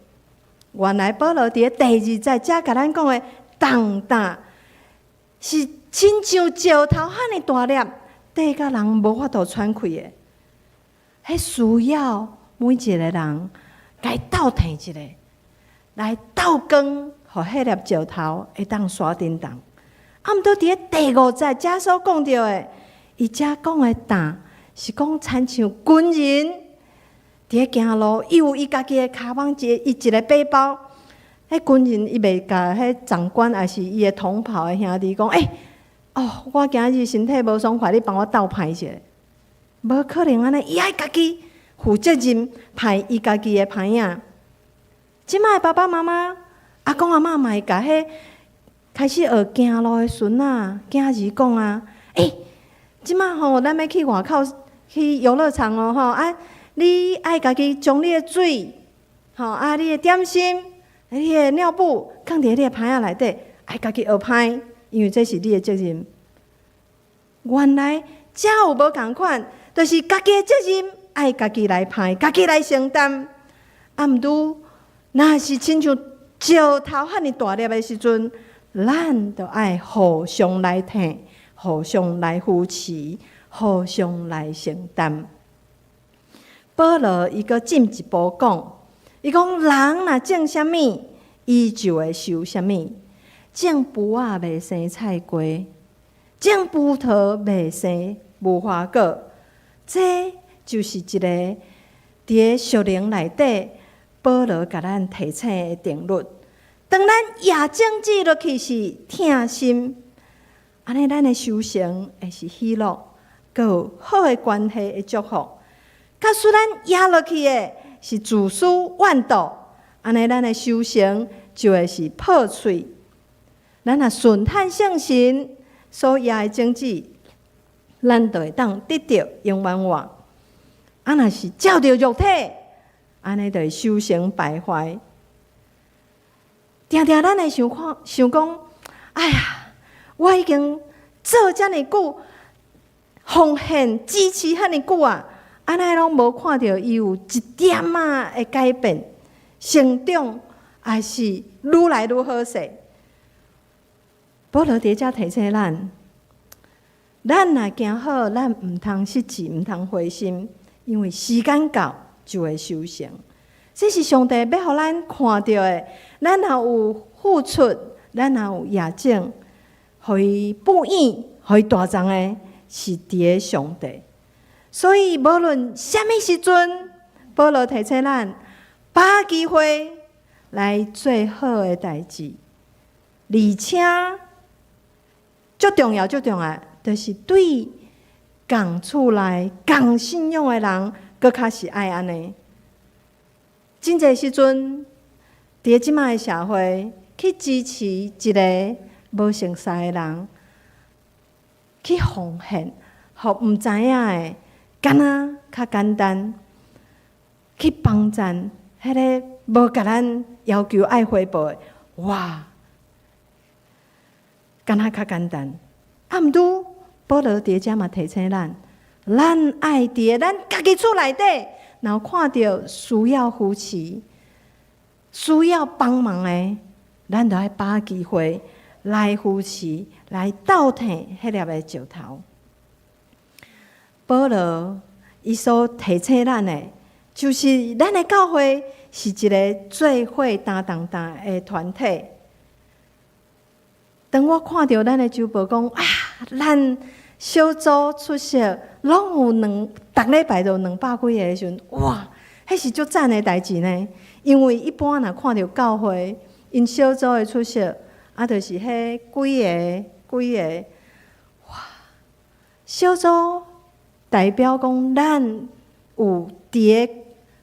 原来保罗伫咧第2节遮甲咱讲的重担，是亲像石头遐尼大粒，缀甲人无法度喘气的。迄需要每一个人该斗挺一个，来斗光，互迄粒石头会当刷叮当。毋过伫咧第5节遮所讲到的，伊遮讲的担是讲亲像军人伫咧行路，伊有伊家己的卡邦伊一个背包。迄军人伊袂甲迄长官，还是伊的同袍的兄弟讲，我今日身体无爽快，你帮我斗歹者。无可能安尼，伊爱家己负责任，派伊家己的牌仔。即摆爸爸妈妈、阿公阿嬷嘛会甲迄开始学行路的孙仔、囝儿讲啊，即摆吼，咱要去外口去游乐场哦，你爱家己将你的水，你的点心。你的尿布放伫你的牌仔内底，爱家己学歹，因为这是你的责任。原来遮有无共款，就是家己的责任，爱家己来歹，家己来承担。毋拄，若是亲像石头遐尼大粒的时阵，咱就爱互相来挺，互相来扶持，互相来承担。保罗伊阁进一步讲。伊讲人若种啥物，伊就会收啥物。种葡萄袂生菜瓜，种葡萄袂生无花果。这就是一个伫咧属灵内底，保罗甲咱提醒的定律。当咱也种植落去是疼心，安尼咱的收成会是喜乐，佮有好的关系的祝福。假使咱压落去的，是自私妄斗，安尼咱的修行就会是破碎。咱若顺探圣神所压的种子，咱就会当得到永远活。若是照着肉体，安尼就会修行败坏。定定咱会想讲，哎呀，我已经做遮尼久，奉献支持遐尼久啊！安尼拢无看到伊有一点的改变、成长，还是愈来愈好势。保罗伫遮提醒咱若行好，咱毋通失志，毋通灰心，因为时间到就会收成。这是上帝要互咱看到的。咱若有付出，咱若有野种，互伊补养，互伊大长的，是伫咧上帝。所以，无论什么时阵，保罗提醒咱，把握机会来做好的代志，而且最重要，就是对共厝内共信仰的人，搁较是爱安尼。真侪时阵，伫即摆的社会，去支持一个无熟悉的人，去奉献，互毋知影的。敢若较简单，去帮赞迄个无甲咱要求爱回报的，哇！敢若较简单。毋拄保罗伫遮嘛提醒咱爱伫咱家己厝内底，若看到需要扶持、需要帮忙的，咱就爱把握机会来扶持、来斗挺迄粒的石头。保罗伊所提醒咱的，就是咱的教会是一个做伙担当的团体。当我看到咱的周报讲咱小组出席拢有逐礼拜都200几个的时阵，哇，迄是足赞的代志呢。因为一般若看到教会因小组的出席，就是迄几个，哇，小组。代表讲，咱有伫个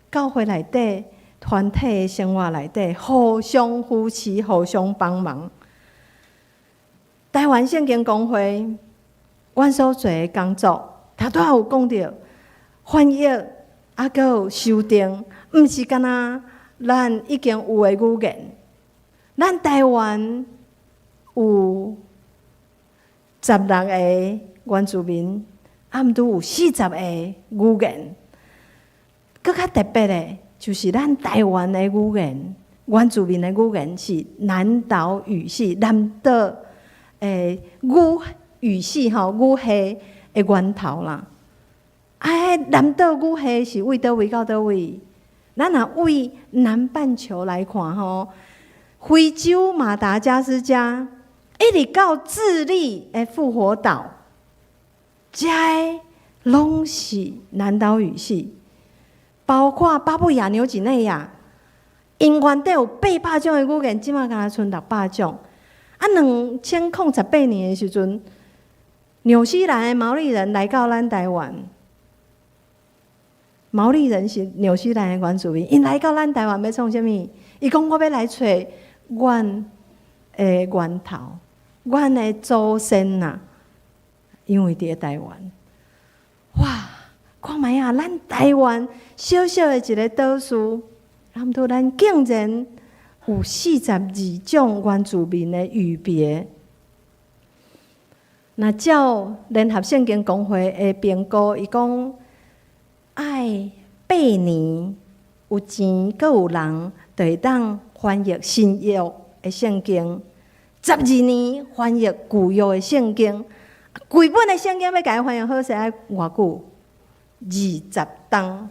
教会内底、团体的生活内底，互相扶持、互相帮忙。台湾圣经公会，阮所做的工作，头拄有讲到翻译，阁有修订，毋是干那咱已经有的语言。咱台湾有16个原住民。毋拄有40个语言，搁较特别的，就是咱台湾的语言，原住民的语言是南岛语系，南岛语系语系的源头啦。南岛语系是为倒位到倒位？咱若为南半球来看吼，非洲马达加斯加一直到智利的复活岛。这拢是南岛语系，包括巴布亚纽几内亚，因原底有800种的语言，即马敢若剩600种。啊，2018年的时阵，纽西兰的毛利人来到咱台湾。毛利人是纽西兰的原住民，因来到咱台湾要创啥物？伊讲我要来找阮的源头，阮的祖先呐，因为伫台湾。哇，看卖啊，咱台湾小小的一个岛屿，然后咱竟然有42种原住民的语别。那照联合圣经公会的评估，伊讲。爱8年有钱，阁有人，就会当翻译新约的圣经；12年翻译旧约的圣经。规本的圣经要甲伊翻译好势，爱偌久？20冬。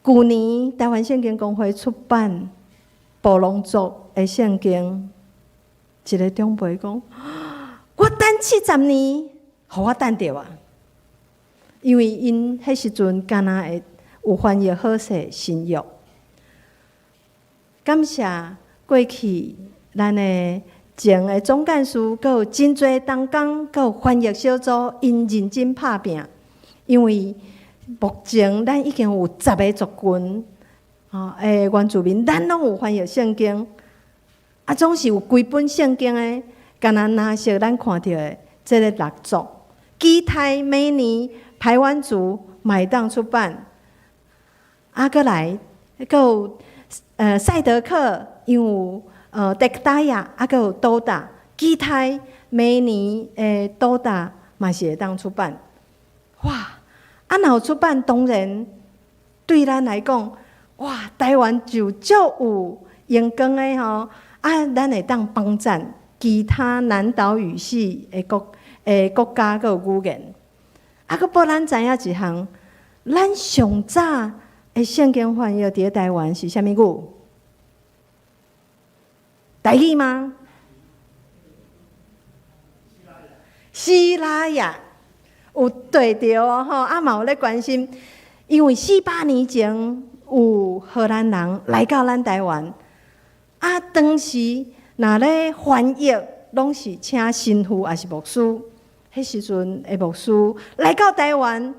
旧年台湾圣经公会出版布农族的圣经，一个长辈讲：“我等70年，互我等着啊！”因为因迄时阵敢若会有翻译好势新约，感谢过去咱的前的总干事，阁有真侪同工，阁有翻译小组，因认真拍拼。因为目前咱已经有10个族群诶原住民，咱拢有翻译圣经，啊，总是有规本圣经的，敢若若是咱看到的这个6族，基泰每年。台湾族买当出版，搁来，搁有赛德克，因有德克达亚，搁有多达，基泰每年多达嘛是会当出版。哇！若有出版，当然对咱来讲，哇，台湾就足有阳光的吼，咱会当帮赞其他南岛语系的国家搁有语言。搁报咱知影一项，咱上早的圣经翻译伫台湾是啥物语？台语吗？希拉雅，有对着哦吼，嘛有咧关心，因为48年前有荷兰人来到咱台湾，当时若咧翻译，拢是请神父还是牧师。迄时阵的牧师来到台湾，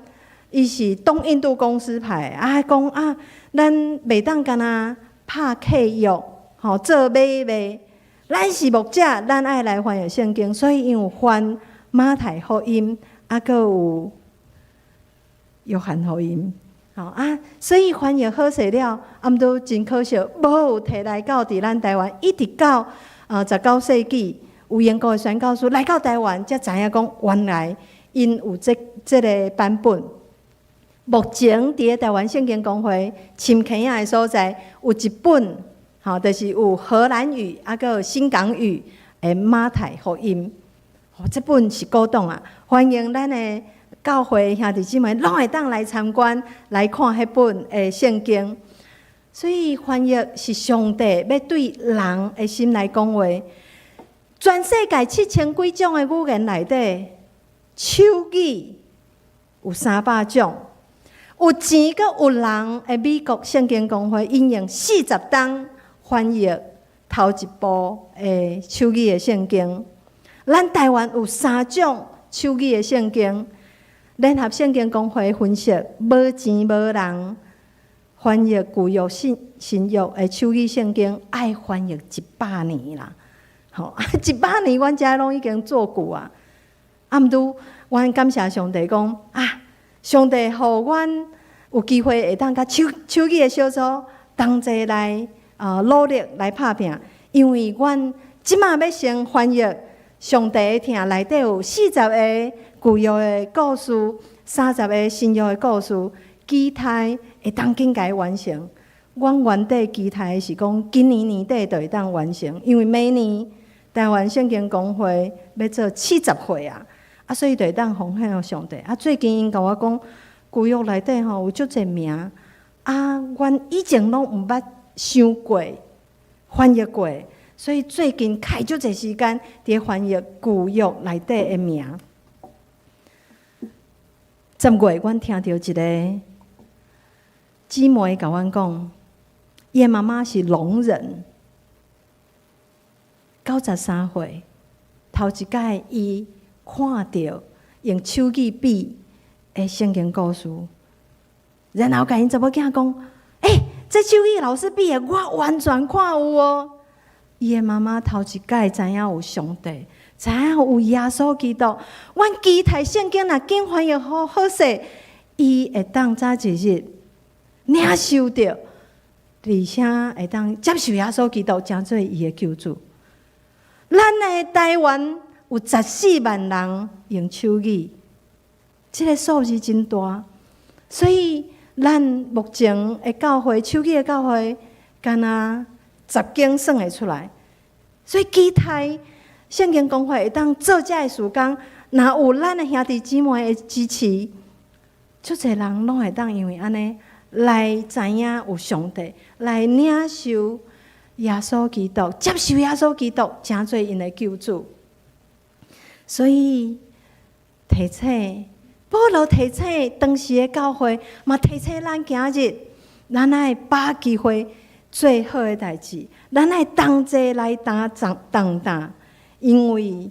伊是东印度公司派，讲咱袂当干那拍契约，做买卖。咱是牧者，咱爱来翻译圣经，所以因有翻马太福音，阁有约翰福音，所以翻译好势了，毋过真可惜，无有摕来到伫咱台湾，一直到19世纪。有英国的宣教师来到台湾，才知影讲原来因有这个版本。目前伫台湾圣经公会深坑仔的所在，有一本，就是有荷兰语，阁有新港语的马太福音。这本是古董啊，欢迎咱的教会兄弟姊妹拢会当来参观，来看迄本的圣经。所以翻译是上帝要对人的心来讲话。全世界7000几种的语言内底，手语有300种，有钱阁有人的美国圣经公会引用40档翻译头一部的手语的圣经。咱台湾有3种手语的圣经，联合圣经公会分析，无钱无人翻译旧约新约的手语圣经，爱翻译100年啦。100年，阮遮拢已经做过啊。毋过，阮感谢上帝讲上帝互阮有机会会当甲手语的小组同齐来努力来拍拼，因为阮即马要先翻译上帝的听，内底有40个旧约的故事，30个新约的故事，期待会当紧甲伊完成。阮原底期待是讲今年年底就会当完成，因为每年台湾圣经公会要做70岁啊，所以就会当奉献上帝。最近因甲我讲，旧约内底有足侪名，阮以前拢毋捌想过、翻译过，所以最近开足侪时间伫翻译旧约内底的名。10月，阮听到一个姊妹甲阮讲，伊妈妈是聋人，93岁，头一摆伊看到用手机比的圣经故事，然后甲因查某囝讲：“这手机老师比的，我完全看有哦。”伊的妈妈头一摆知影有上帝，知影有耶稣基督。阮期待圣经若紧翻译好势，伊会当早一日领受到，而且会当接受耶稣基督，成做伊的救主。咱的台湾有14万人用手机，这个数字真大，所以咱目前的教会，手机的教会，敢若10间算会出来。所以期待圣经公会会当做这个事工，若有咱的兄弟姊妹的支持，足侪人拢会当因为安尼来知影有上帝，来领受耶稣基督，接受耶稣基督，成做因的救主。所以提醒保罗，提醒当时的教会，嘛提醒咱今日，咱爱把机会最好的代志，咱爱同齐来担，因为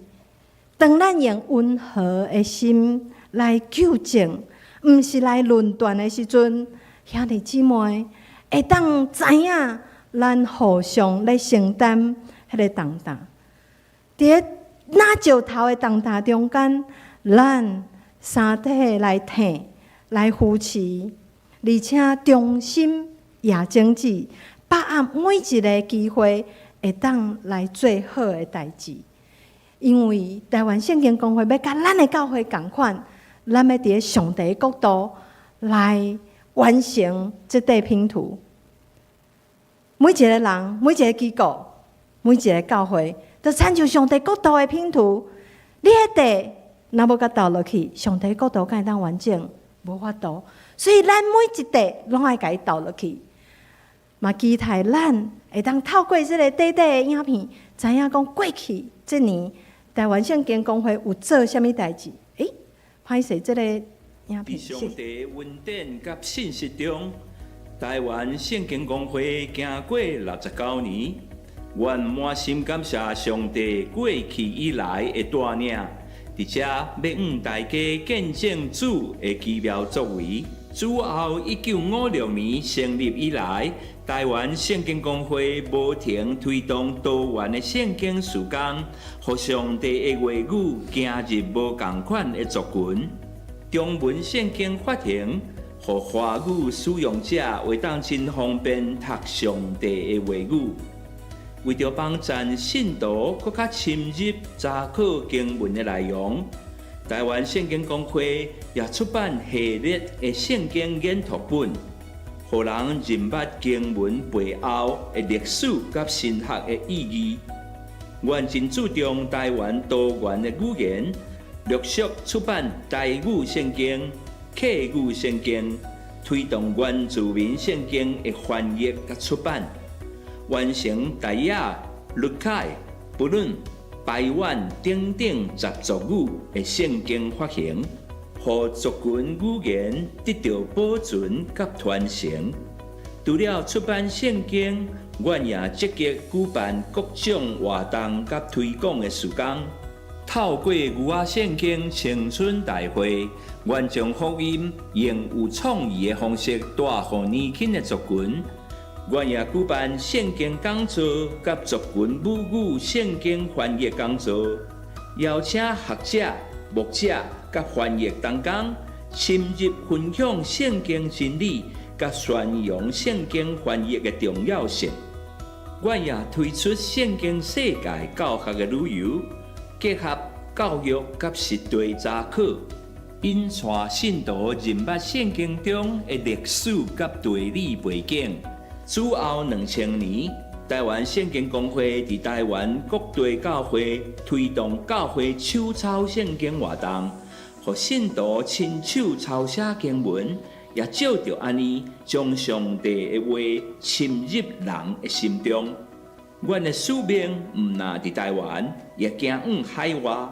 当咱用温和的心来纠正，毋是来论断的时阵，兄弟姊妹会当知影，咱互相来承担迄个担。伫那石头的担中间，咱三体来挺，来扶持，而且忠心也争取，把握每一个机会，会当来做好的代志。因为台湾圣经公会要甲咱的教会同款，咱要伫上帝的角度来完成这块拼图。每一个人、每一个机构、每一个教会，都参照上帝角度的拼图。你迄块若要甲倒落去，上帝角度敢会当完整？无法度。所以咱每一块拢爱甲伊倒落去。嘛，期待咱会当透过这个短短的影片，知影讲过去这年台湾圣经公会有做啥物代志？歹势，这个影片。上帝恩典甲信息中，台湾圣经公会行过69年，愿满心感谢上帝过去以来的带领，而且要向大家见证主的奇妙作为。主后1956年成立以来，台湾圣经公会无停推动多元的圣经事工，互上帝的话语行入无同款的族群。中文圣经发行，互华语使用者会当真方便读上帝的话语。为着帮助信徒更加深入查考经文的内容，台湾圣经公会也出版系列的圣经研读本，互人认捌经文背后的历史甲神学的意义。原真注重台湾多元的语言，陆续出版台语圣经、客语圣经，推动原住民圣经的翻译甲出版，完成台雅、律凯、不论、台湾等等10族语的圣经发行，互族群语言得到保存甲传承。除了出版圣经，阮也积极举办各种活动甲推广的事工。透过牛仔圣经青春大会，阮将福音用有创意的方式带予年轻的族群。阮也举办圣经讲座甲族群母语圣经翻译讲座，邀请学者、牧者甲翻译同工深入分享圣经真理，甲宣扬圣经翻译的重要性。阮也推出圣经世界教学的旅游，结合教育甲实地查考，引带信徒认捌圣经中的历史甲地理背景。主后2000年，台湾圣经公会伫台湾各地教会推动教会手抄圣经活动，互信徒亲手抄写经文，也照着安尼，将上帝的话深入人的心中。阮的使命毋那伫台湾，也行往海外。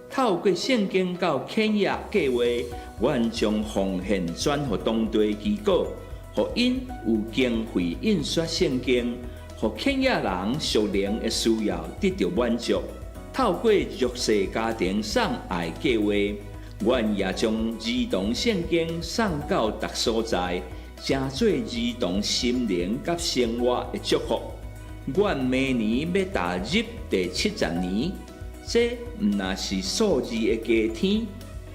透过圣经到肯亚计划，阮将奉献转予当地机构，互因有经费印刷圣经，互欠亚人属灵的需要得到满足。透过弱势家庭送爱计划，阮也将儿童圣经送到各所在，成做儿童心灵甲生活的祝福。阮明年要踏入第70年，这毋那是数字的加添，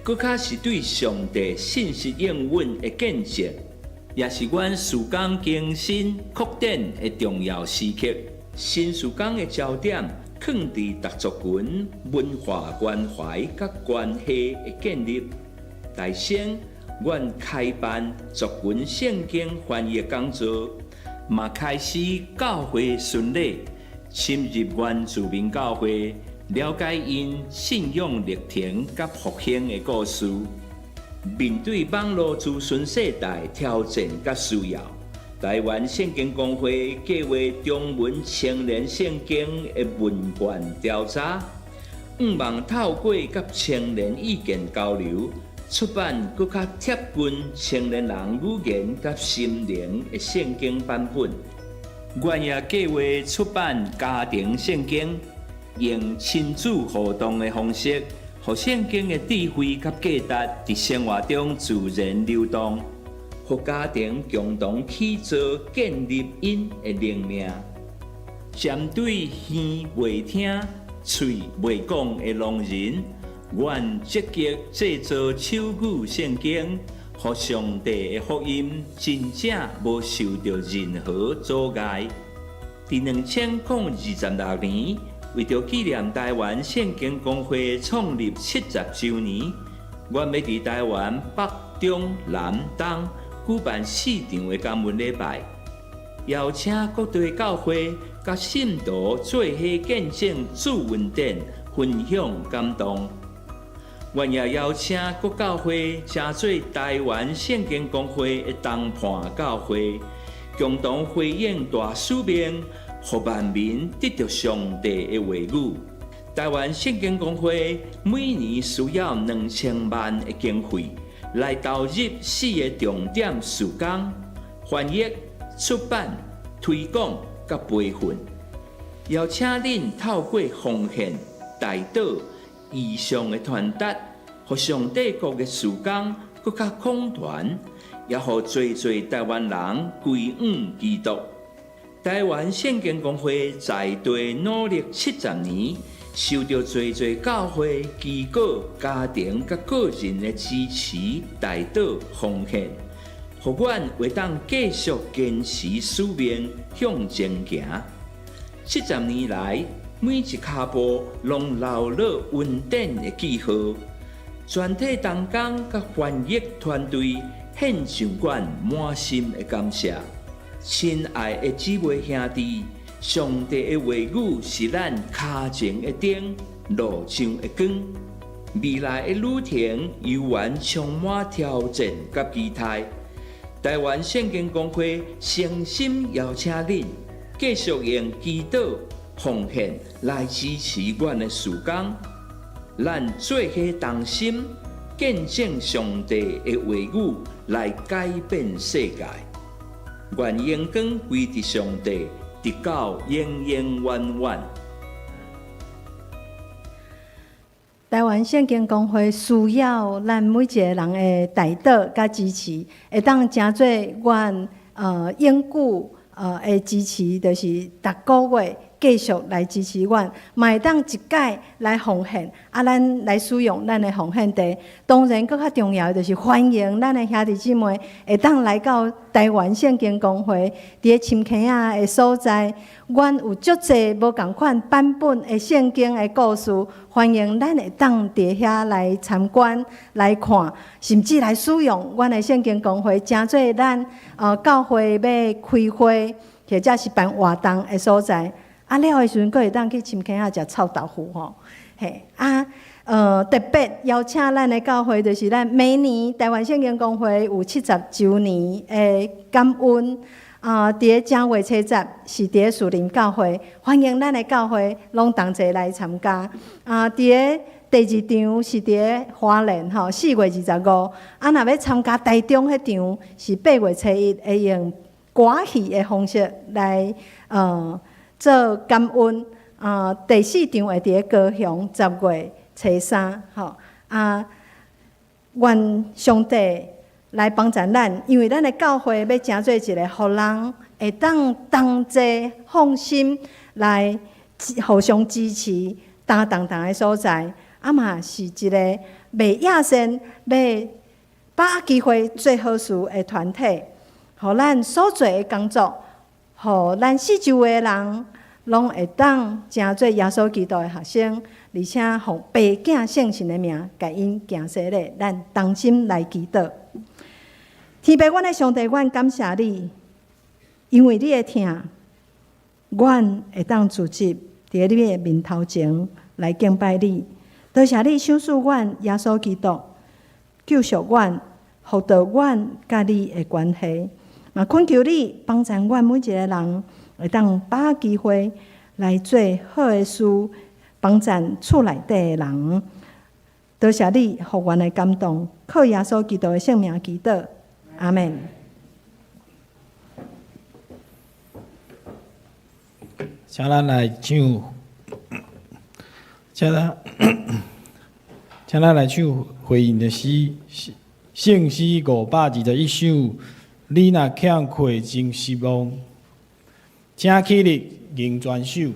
搁较是对上帝信息应允的见证，也是阮事工更新扩展的重要时刻。新事工的焦点放伫达族群文化关怀甲关系的建立。大先，阮开办族群圣经翻译讲座，嘛开始教会巡礼，深入阮自民教会，了解因信仰历程甲复兴的故事。面对网络资讯世代挑战甲需要，台湾圣经公会计划中文青年圣经的问卷调查，望透过甲青年意见交流，出版更较贴近青年人语言甲心灵的圣经版本。阮也计划出版家庭圣经，用亲子互动的方式，互圣经的智慧甲价值伫生活中自然流动，互家庭共同去做建立因的灵命。针对耳未听、嘴未讲的聋人，阮积极制作手语圣经，互上帝的福音真正无受到任何阻碍。伫2026年，为着纪念台湾圣经公会创立70周年，阮要伫台湾北、中、南、东举办4场的感恩礼拜，邀请各地教会甲信徒做伙见证主恩典，分享感动。阮也邀请各教会加做台湾圣经公会的东盘教会，共同回应大使命，互万民得到上帝的话语。台湾圣经公会每年需要2000万的经费，来投入4个重点事工：翻译、出版、推广甲培训。邀请恁透过奉献、代祷、异象的传达，互上帝国的事工更较广传，也互最台湾人归向基督。台湾圣经公会在地努力70年，受到最教会、机构、家庭甲个人的支持、代祷、奉献，互阮会当继续坚持使命向前行。70年来，每一脚步拢留落稳定的记号。全体同工甲翻译团队献上阮满心的感谢。亲爱的姊妹兄弟，上帝的话语是咱脚前的灯，路上的光。未来的旅程悠然充满挑战甲期待。台湾圣经公会诚心邀请恁，继续用祈祷、奉献来支持阮的事工。咱做伙同心，见证上帝的话语来改变世界。愿荣光归伫上帝，直到永永远远。台湾圣经公会需要咱每一个人的代祷甲支持，会当诚做阮永久的支持，就是逐个月继续来支持阮，嘛会当一届来奉献，咱来使用咱的奉献地。当然，更较重要的就是欢迎咱的兄弟姊妹会当来到台湾圣经公会，伫个深坑仔的所在，阮有足侪无共款版本的圣经的故事，欢迎咱会当伫遐来参观、来看，甚至来使用阮的圣经公会，诚做咱教会要开会或者是办活动的所在。了的时阵，佫会当去深坑仔食臭豆腐吼，嘿特别邀请咱的教会，就是咱每年台湾圣经公会有70周年的感恩。伫个正月初10是伫个树林教会，欢迎咱的教会拢同齐来参加。伫个第2场是伫花莲吼，4月25。啊，若要参加台中迄场是8月初1，会用歌戏的方式来做感恩。第4场会伫高雄10月初3，吼啊，愿上帝来帮助咱，因为咱的教会要成做一个互人会当同齐放心来互相支持、担当的所在，啊嘛是一个袂野线、要把握机会做好事的团体，互咱所做的工作，互咱四周的人拢会当成做耶稣基督的学生，而且互爸囝圣神的名，甲因行洗礼，咱同心来祈祷。天父，阮的上帝，阮感谢你，因为你的疼，阮会当自执伫你的面头前来敬拜你。多谢你赏赐阮耶稣基督，救赎阮，辅导阮甲你的关系。嘛，恳求你帮助阮每一个人，会当把握机会来做好的事，帮助厝内底的人。多谢你，互阮的感动，靠耶稣基督的圣名祈祷。阿门。请咱来唱，请咱来唱回应的诗，圣诗521首。你若欠愧真失望，请起立认全首。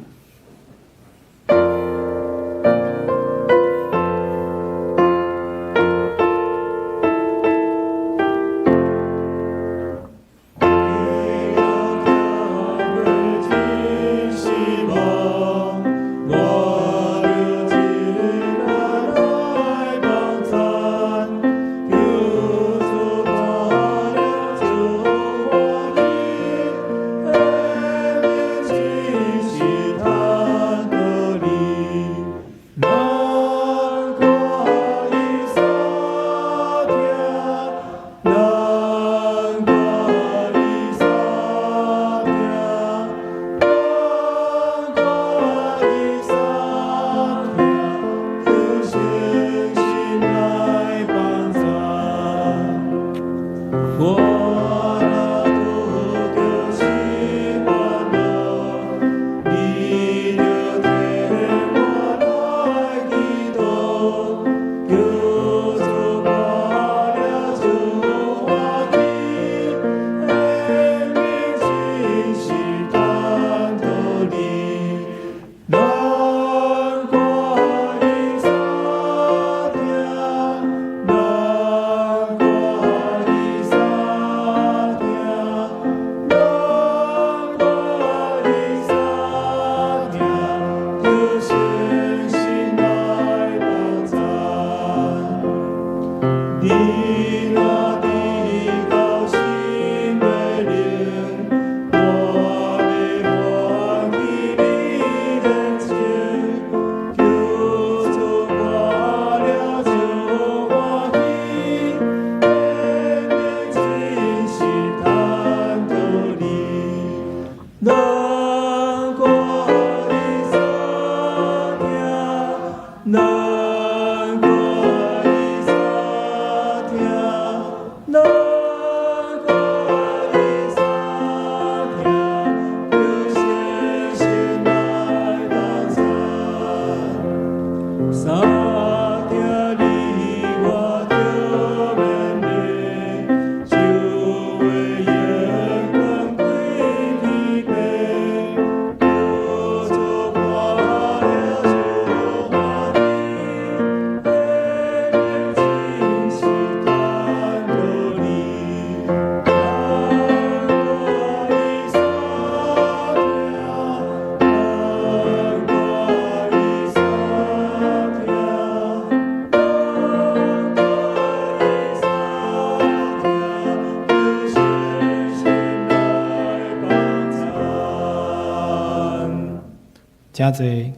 真济，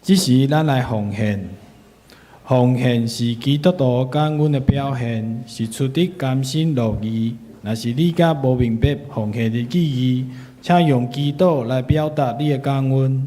只是咱来奉献。奉献是基督徒感恩的表现，是出于甘心乐意。若是你甲无明白奉献的意义，请用祈祷来表达你的感恩。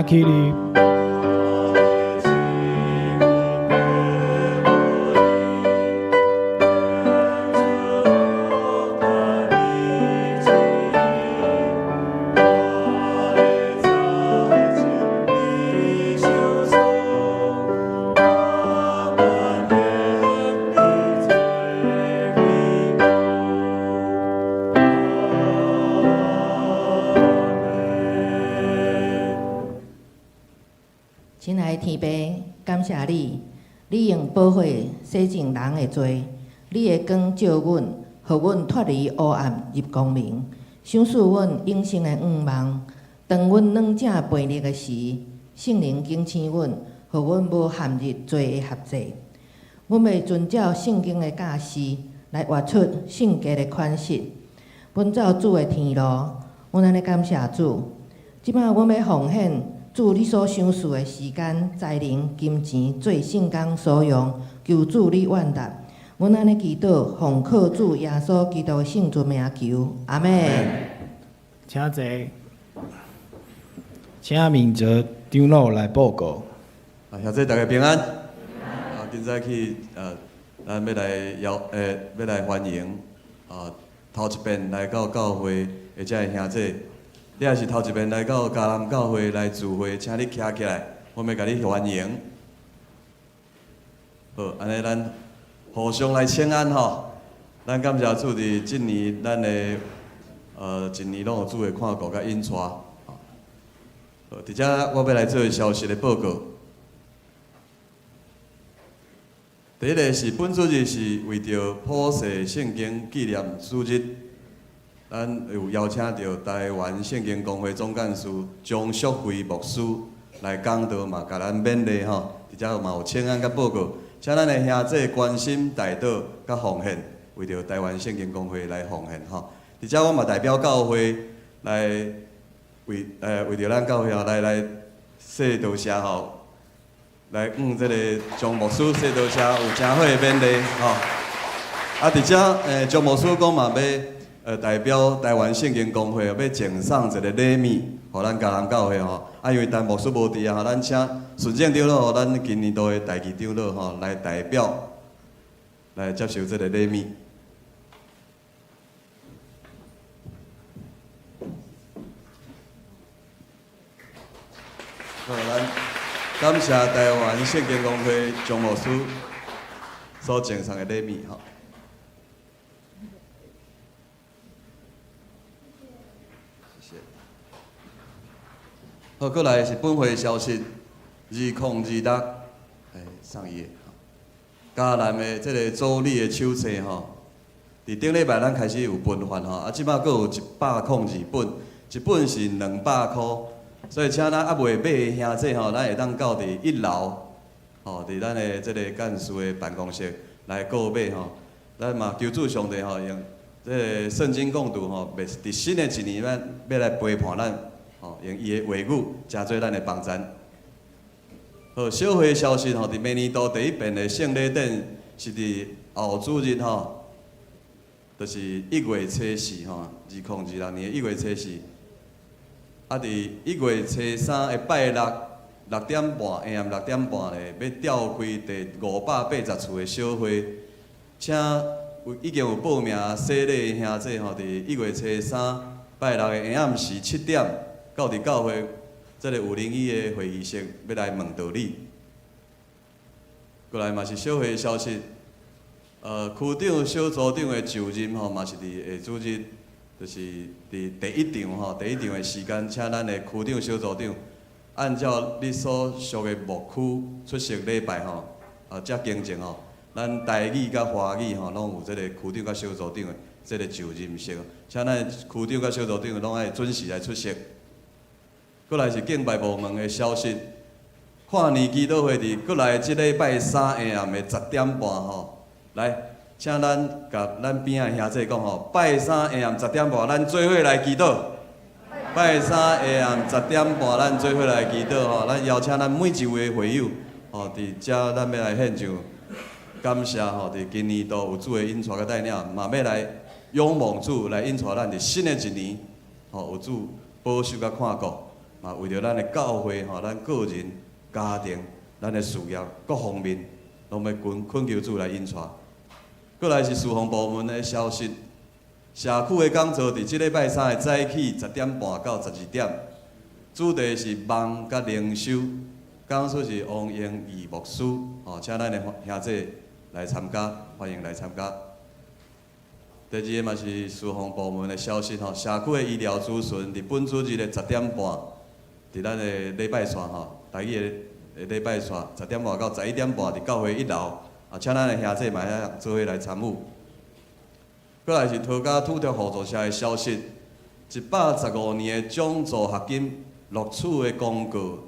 请起立。亲爱的天父，感谢你，你用保护洗净人的罪，你的光照阮，互阮脱离黑暗入光明，赏赐阮永生的愿望。当阮软正悖逆的时，圣灵警醒阮，互阮无陷入罪的辖制。阮要遵照圣经的教示来活出圣洁的款式，奔走主的天路。阮安尼感谢主。即摆阮要奉献主你所赏赐的时间、才能、金钱，做圣工所用，求主你愿答。阮安尼祈祷，奉靠主耶稣基督的圣尊名求，阿门。请坐，请明哲长老来报告。兄弟大家平安。今早起咱要来欢迎头一遍来到教会的这个兄弟。你也是头一遍来到迦南教会来聚会，请你徛起来，我要甲你欢迎。好，安尼咱互相来请安吼。咱感谢主伫即年咱的一年拢有主的看顾甲引带。好，伫遮我要来做消息的报告。第一个是本主日是为着普世圣经纪念主日。咱有邀请到台湾圣经公会总干事张淑慧牧师来讲道嘛，甲咱勉励吼。伫遮嘛有请安甲报告，请咱的兄弟关心代祷甲奉献，为着台湾圣经公会来奉献吼。伫遮我嘛代表教会来为着咱教会吼来说多谢吼，来即个张牧师说多谢有真好的勉励吼。啊，伫遮张牧师讲嘛要代表台湾圣经公会要赠送一个礼物，互咱迦南教会吼。啊，因为陈牧师无伫啊，咱请顺正长老，互咱今年度的代志长老吼来代表来接受这个礼物。好，咱感谢台湾圣经公会张牧师所赠送的礼物吼。好，过来是本会消息，2026，上页。迦南的这个组理的手册吼，伫顶礼拜咱开始有分发吼，啊，即摆阁有102本，一本是200箍，所以请咱还未买的兄弟吼，咱会当到伫1楼，吼，伫咱的这个干事的办公室来购买吼。咱嘛求主上帝吼，用这个圣经讲道吼，伫新的一年咱要来陪伴咱。用伊的话语，加做咱的帮助。好，小会消息吼，伫明年度第一遍的圣礼典是伫后主日吼，就是1月初4吼，2026年的1月初4。啊，伫1月初3的拜六6点半，AM 6点半咧，要召开第580厝的小会，请已经有报名洗礼的兄弟吼，伫1月初3拜六的下暗时7点。到伫教会，这个有灵椅的会议室要来问道理。过来嘛是小会消息，区长、小组长的就任吼，嘛是伫下主日，就是伫第一场吼，第一场的时间，请咱的区长、小组长按照你所属的牧区出席礼拜吼，遮敬正吼，咱台语甲华语吼，拢有这个区长甲小组长的这个就任式，请咱区长甲小组长拢爱准时来出席。过来是敬拜部门的消息，跨年祈祷会伫过来即礼拜3下暗的10点半吼，来，请咱甲咱边仔兄弟讲吼，拜3下暗10点半，咱做伙来祈祷。拜3下暗10点半，咱做伙来祈祷吼，咱邀请咱每一位会友吼，伫遮咱要来献上感谢吼，伫今年度有主的引带甲带领，嘛要来仰望主来引带咱伫新的一年吼，有主保守甲看顾。为着咱的教会咱个人、家庭、咱的事业各方面，拢要恳求主来引带。过来是事奉部门的消息，社区的讲座伫即礼拜三的早起10点半到12点，主题是梦甲灵修，讲述是王英义牧师，请咱的兄弟来参加，欢迎来参加。第二个嘛是事奉部门的消息社区的医疗咨询伫本主日的10点半，伫咱的礼拜线台语的礼拜线10点半到11点半伫教会1楼，请咱的兄弟嘛做伙来参与。过来是桃家土地合作社的消息，115年的奖助学金录取的公告，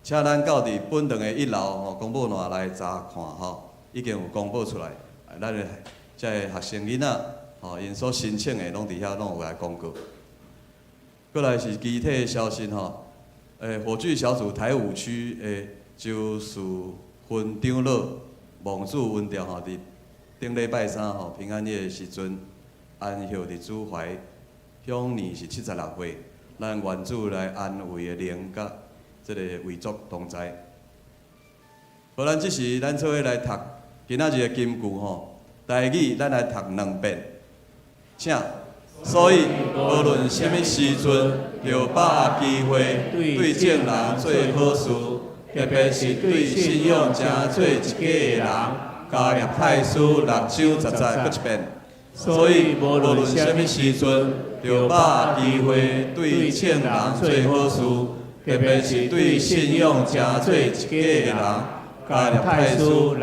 请咱到伫本堂的1楼公布栏来查看已经有公布出来，咱的这学生囡仔。因所申请的拢伫遐拢有来公告。过来是具体的消息火炬小组台5区的周树分长老蒙主温调伫顶礼拜三平安夜的时阵安息伫主怀，享年是76岁。咱愿主来安慰的灵甲这个遗族同在。好，咱即时咱做伙来读今仔日的金句台语咱来读2遍。请，所以无论什么时阵，就把握机会对正人做好事，特别是对信仰正做一家的人，加入太师6章10节，搁一遍。所以无论什么时阵，就把握机会对正人做好事，特别是对信仰正做一家的人，加入太师6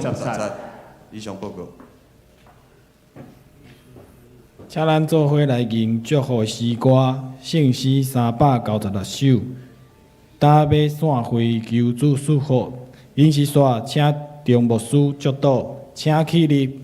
章10节。以上报告。请咱做伙来吟祝福诗歌，圣诗396首。打马散会求主赐福，因是煞请众牧师祝祷，请起立。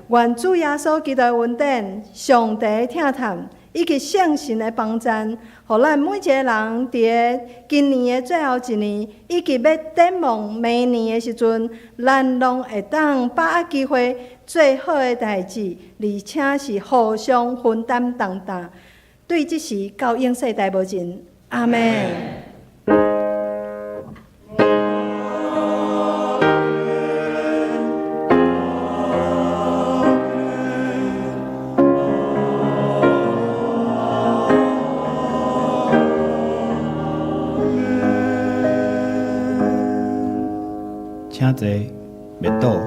愿主耶稣基督的恩典、上帝的疼叹以及圣神的帮助，互咱每一个人伫今年的最后一年，以及要展望明年的时阵，咱拢会当把握机会做好的代志，而且是互相分担同担。对即时到永世代无尽，阿门。请坐，别倒。